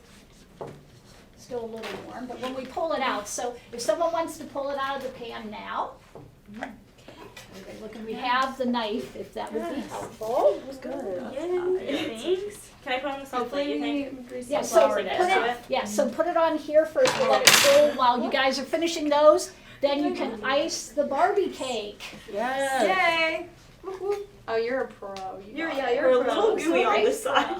[SPEAKER 1] still a little warm, but when we pull it out. So if someone wants to pull it out of the pan now. Okay, look, and we have the knife, if that would be helpful.
[SPEAKER 2] Thanks. Can I put on the soup plate, you think?
[SPEAKER 1] Yeah, so put it on here first. We'll let it cool while you guys are finishing those. Then you can ice the Barbie cake.
[SPEAKER 8] Yay! Oh, you're a pro.
[SPEAKER 2] You're a little gooey on this side.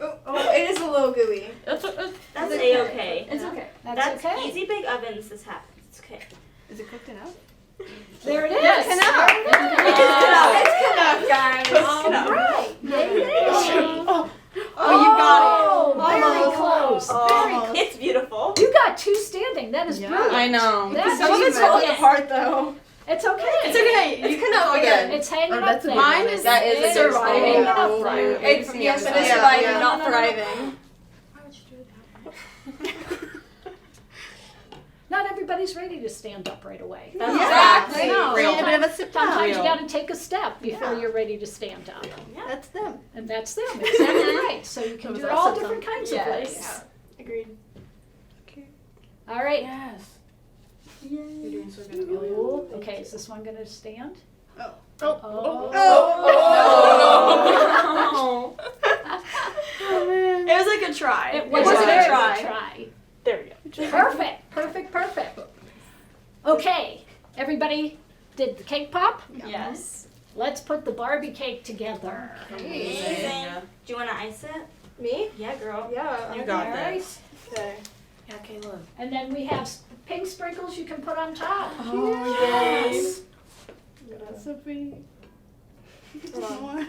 [SPEAKER 7] Oh, it is a little gooey.
[SPEAKER 2] That's A-okay.
[SPEAKER 8] It's okay.
[SPEAKER 1] That's okay.
[SPEAKER 2] Easy bake ovens, this happens. It's okay.
[SPEAKER 7] Is it cooked enough?
[SPEAKER 1] There it is.
[SPEAKER 8] It's enough.
[SPEAKER 7] It's enough, guys.
[SPEAKER 1] All right. Yay.
[SPEAKER 8] Oh, you got it.
[SPEAKER 1] Very close. Very close.
[SPEAKER 2] It's beautiful.
[SPEAKER 1] You got two standing. That is brilliant.
[SPEAKER 8] I know.
[SPEAKER 1] That's
[SPEAKER 7] Some of it's falling apart though.
[SPEAKER 1] It's okay.
[SPEAKER 8] It's okay. You can up again.
[SPEAKER 1] It's hanging up
[SPEAKER 9] that's a
[SPEAKER 1] there.
[SPEAKER 8] Mine is
[SPEAKER 9] That is
[SPEAKER 8] it's
[SPEAKER 9] a good
[SPEAKER 8] surviving.
[SPEAKER 1] Oh,
[SPEAKER 8] It's
[SPEAKER 7] Yes,
[SPEAKER 8] it is
[SPEAKER 7] yeah,
[SPEAKER 8] surviving,
[SPEAKER 7] yeah.
[SPEAKER 8] not thriving.
[SPEAKER 1] Not everybody's ready to stand up right away.
[SPEAKER 8] Exactly.
[SPEAKER 7] I know.
[SPEAKER 8] Real.
[SPEAKER 7] Need a bit of a sit down.
[SPEAKER 1] Sometimes you got to take a step before you're ready to stand up.
[SPEAKER 7] That's them.
[SPEAKER 1] And that's them. Exactly right. So you can do it all different kinds of ways.
[SPEAKER 8] Yes.
[SPEAKER 7] Agreed.
[SPEAKER 1] All right.
[SPEAKER 8] Yes.
[SPEAKER 7] You're
[SPEAKER 8] doing so good,
[SPEAKER 1] Ooh, okay, is this one going to stand?
[SPEAKER 7] Oh.
[SPEAKER 1] Oh.
[SPEAKER 8] Oh. It was like a try.
[SPEAKER 1] It was
[SPEAKER 8] a
[SPEAKER 1] a very
[SPEAKER 8] try.
[SPEAKER 1] good try.
[SPEAKER 2] There we go.
[SPEAKER 1] Perfect. Okay, everybody did the cake pop?
[SPEAKER 8] Yes.
[SPEAKER 1] Let's put the Barbie cake together.
[SPEAKER 2] Amazing. Do you want to ice it?
[SPEAKER 7] Me?
[SPEAKER 2] Yeah, girl.
[SPEAKER 7] Yeah.
[SPEAKER 8] You got
[SPEAKER 1] All right.
[SPEAKER 8] this.
[SPEAKER 7] Okay.
[SPEAKER 8] Yeah, Caleb.
[SPEAKER 1] And then we have pink sprinkles you can put on top.
[SPEAKER 8] Oh, yes.
[SPEAKER 7] That's so pretty. More.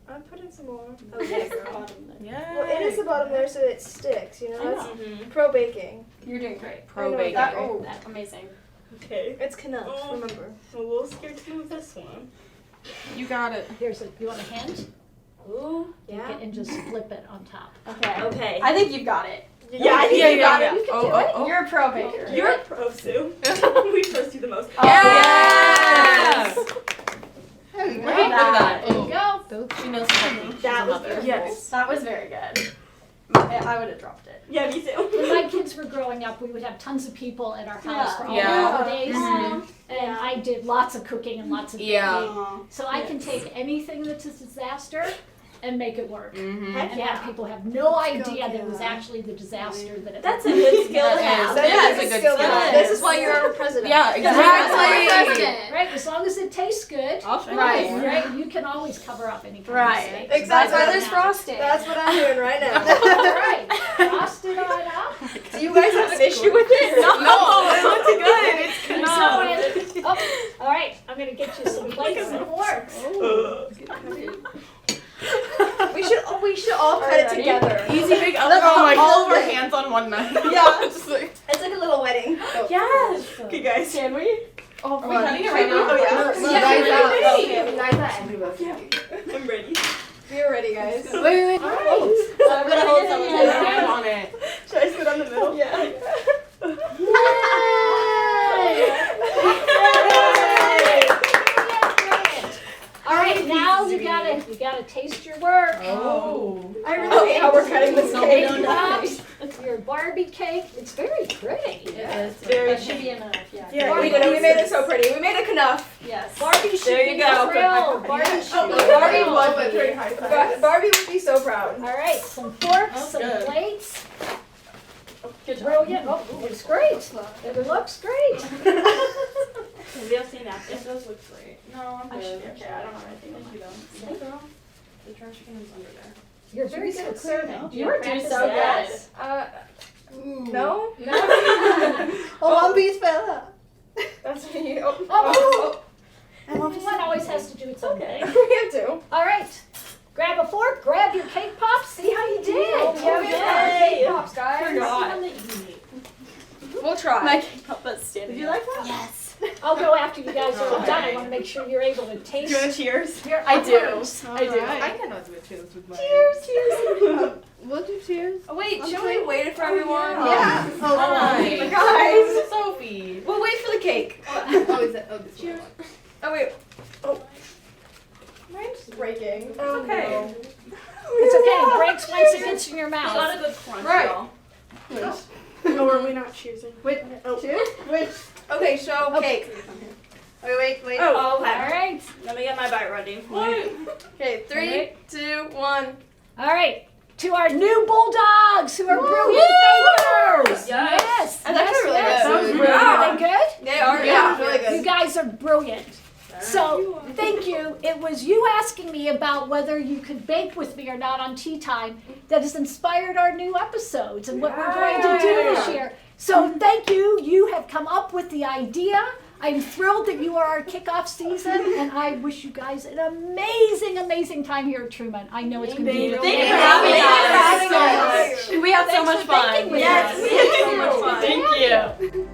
[SPEAKER 7] I'm putting some more.
[SPEAKER 2] Okay, girl.
[SPEAKER 8] Yeah.
[SPEAKER 4] Well, it is the bottom there so it sticks, you know? That's
[SPEAKER 2] Mm-hmm.
[SPEAKER 4] pro baking.
[SPEAKER 8] You're doing great.
[SPEAKER 4] I
[SPEAKER 8] Pro
[SPEAKER 4] know
[SPEAKER 8] baking.
[SPEAKER 4] that-
[SPEAKER 8] Oh, amazing.
[SPEAKER 2] Okay.
[SPEAKER 4] It's Knuff,
[SPEAKER 2] Oh.
[SPEAKER 4] remember.
[SPEAKER 2] I'm a little scared to move this one.
[SPEAKER 8] You got it.
[SPEAKER 1] Here's a, you want a hint?
[SPEAKER 2] Ooh.
[SPEAKER 4] Yeah.
[SPEAKER 1] And just flip it on top.
[SPEAKER 8] Okay.
[SPEAKER 2] Okay.
[SPEAKER 8] I think you've got it.
[SPEAKER 2] Yeah, I think you got it.
[SPEAKER 1] You can
[SPEAKER 8] Oh,
[SPEAKER 1] do
[SPEAKER 8] oh,
[SPEAKER 1] it.
[SPEAKER 8] oh. You're a pro baker.
[SPEAKER 2] You're a pro, Sue. We trust you the most.
[SPEAKER 8] Yes!
[SPEAKER 7] There we go.
[SPEAKER 8] Look at that.
[SPEAKER 1] There you go.
[SPEAKER 8] She knows something.
[SPEAKER 2] That was beautiful.
[SPEAKER 8] Yes, that was very good. I would have dropped it.
[SPEAKER 2] Yeah, me too.
[SPEAKER 1] When my kids were growing up, we would have tons of people at our house for all
[SPEAKER 8] Yeah.
[SPEAKER 1] the holidays.
[SPEAKER 8] Mhm.
[SPEAKER 1] And I did lots of cooking and lots of baking.
[SPEAKER 8] Yeah.
[SPEAKER 1] So I can take anything that's a disaster and make it work.
[SPEAKER 8] Mm-hmm.
[SPEAKER 2] Heck
[SPEAKER 1] And
[SPEAKER 2] yeah.
[SPEAKER 1] have people have no idea that it was actually the disaster that it
[SPEAKER 2] That's a good skill to
[SPEAKER 8] That
[SPEAKER 2] have.
[SPEAKER 8] is. That is a good skill.
[SPEAKER 4] This is why you're our president.
[SPEAKER 8] Yeah, exactly.
[SPEAKER 1] Right, as long as it tastes good,
[SPEAKER 8] Right.
[SPEAKER 1] right, you can always cover up any kind
[SPEAKER 8] Right.
[SPEAKER 1] of mistakes.
[SPEAKER 4] Exactly.
[SPEAKER 8] That's why
[SPEAKER 1] Right
[SPEAKER 8] there's
[SPEAKER 1] now.
[SPEAKER 8] frosting.
[SPEAKER 4] That's what I'm doing right now.
[SPEAKER 1] All right, frost it on up.
[SPEAKER 4] Do you guys have an issue with it?
[SPEAKER 8] No, it looks good. It's
[SPEAKER 1] So,
[SPEAKER 8] enough.
[SPEAKER 1] oh, all right, I'm gonna get you some plates and forks.
[SPEAKER 4] We should all cut it together.
[SPEAKER 8] Easy big oven.
[SPEAKER 4] Oh my
[SPEAKER 8] all of
[SPEAKER 4] God.
[SPEAKER 8] our hands on one knife.
[SPEAKER 4] Yeah.
[SPEAKER 8] Just like,
[SPEAKER 4] It's like a little wedding.
[SPEAKER 2] Yes. Okay, guys.
[SPEAKER 8] can we? Oh, are we cutting it
[SPEAKER 7] should
[SPEAKER 8] right
[SPEAKER 7] we?
[SPEAKER 8] now?
[SPEAKER 2] Oh, yeah.
[SPEAKER 9] You guys are everywhere.
[SPEAKER 2] I'm ready.
[SPEAKER 4] We're ready, guys.
[SPEAKER 1] All right.
[SPEAKER 8] I'm gonna hold some of your hand on it.
[SPEAKER 2] Should I sit on the middle? Yeah.
[SPEAKER 1] All right, now you gotta taste your work.
[SPEAKER 8] Oh.
[SPEAKER 7] hate how we're cutting this cake.
[SPEAKER 1] Your Barbie cake. It's very pretty.
[SPEAKER 8] That should be enough. Yeah.
[SPEAKER 7] Yeah, we made it so pretty. We made it enough.
[SPEAKER 8] Yes.
[SPEAKER 1] Barbie should
[SPEAKER 7] There
[SPEAKER 1] be
[SPEAKER 7] you go.
[SPEAKER 1] thrilled. Barbie should be
[SPEAKER 7] Barbie
[SPEAKER 1] thrilled.
[SPEAKER 7] would be. Barbie would be so proud.
[SPEAKER 1] All right, some forks, some plates.
[SPEAKER 8] Good job.
[SPEAKER 1] Brilliant. Oh, it looks great. It looks great.
[SPEAKER 2] Maybe I'll see napkins.
[SPEAKER 6] It does look great. No, I'm good. Okay, I don't have anything. Thank you though. The trash can is under there.
[SPEAKER 1] You're very good at serving.
[SPEAKER 8] You were doing so
[SPEAKER 1] Yes.
[SPEAKER 8] good.
[SPEAKER 7] No?
[SPEAKER 10] One piece fell out.
[SPEAKER 7] That's me.
[SPEAKER 1] Oh, one always has to do its own thing.
[SPEAKER 7] We have to.
[SPEAKER 1] All right. Grab a fork, grab your cake pops, see how you did.
[SPEAKER 7] Yay! Cake pops, guys. We'll try.
[SPEAKER 2] My cake pop was standing.
[SPEAKER 7] Did you like
[SPEAKER 2] that?
[SPEAKER 7] that?
[SPEAKER 2] Yes.
[SPEAKER 1] I'll go after you guys are all done. I want to make sure you're able to taste.
[SPEAKER 2] Do you want to cheers?
[SPEAKER 1] Your
[SPEAKER 2] I do.
[SPEAKER 1] offers.
[SPEAKER 2] I do.
[SPEAKER 10] I cannot do a cheers with my.
[SPEAKER 1] Cheers.
[SPEAKER 9] We'll do cheers.
[SPEAKER 7] Oh, wait, should we wait for everyone?
[SPEAKER 10] Yeah.
[SPEAKER 7] Oh, guys.
[SPEAKER 6] Sophie.
[SPEAKER 7] We'll wait for the cake.
[SPEAKER 9] Oh, is it? Oh, this
[SPEAKER 7] Cheers. Oh, wait. Oh. Mine's breaking. It's
[SPEAKER 6] okay.
[SPEAKER 1] It's okay. It breaks once it gets in your
[SPEAKER 2] A
[SPEAKER 1] mouth.
[SPEAKER 2] lot of good crunch,
[SPEAKER 7] Right.
[SPEAKER 2] y'all.
[SPEAKER 3] Oh, are we not choosing?
[SPEAKER 7] Wait. Cheers? Wait. Okay, so cake. Wait.
[SPEAKER 2] Oh, okay.
[SPEAKER 1] All right.
[SPEAKER 2] Let me get my bite ready.
[SPEAKER 7] Okay, 3, 2, 1.
[SPEAKER 1] All right. To our new bulldogs who are brilliant bakers. Yes.
[SPEAKER 7] That's actually really
[SPEAKER 1] yes.
[SPEAKER 7] good.
[SPEAKER 1] Are
[SPEAKER 7] Yeah.
[SPEAKER 1] they good?
[SPEAKER 7] They are, yeah, really
[SPEAKER 1] You
[SPEAKER 7] good.
[SPEAKER 1] guys are brilliant. So, thank you. It was you asking me about whether you could bake with me or not on Tea Time that has inspired our new episodes and what we're going to do this year. So, thank you. You have come up with the idea. I'm thrilled that you are our kickoff season, and I wish you guys an amazing, amazing time here at Truman. I know it's going to be really
[SPEAKER 2] Thank you for
[SPEAKER 1] amazing.
[SPEAKER 2] having us. We had so
[SPEAKER 1] Thanks
[SPEAKER 2] much
[SPEAKER 1] for
[SPEAKER 2] fun.
[SPEAKER 1] baking with
[SPEAKER 2] Yes,
[SPEAKER 1] us.
[SPEAKER 2] we had so much fun.
[SPEAKER 1] Thank you.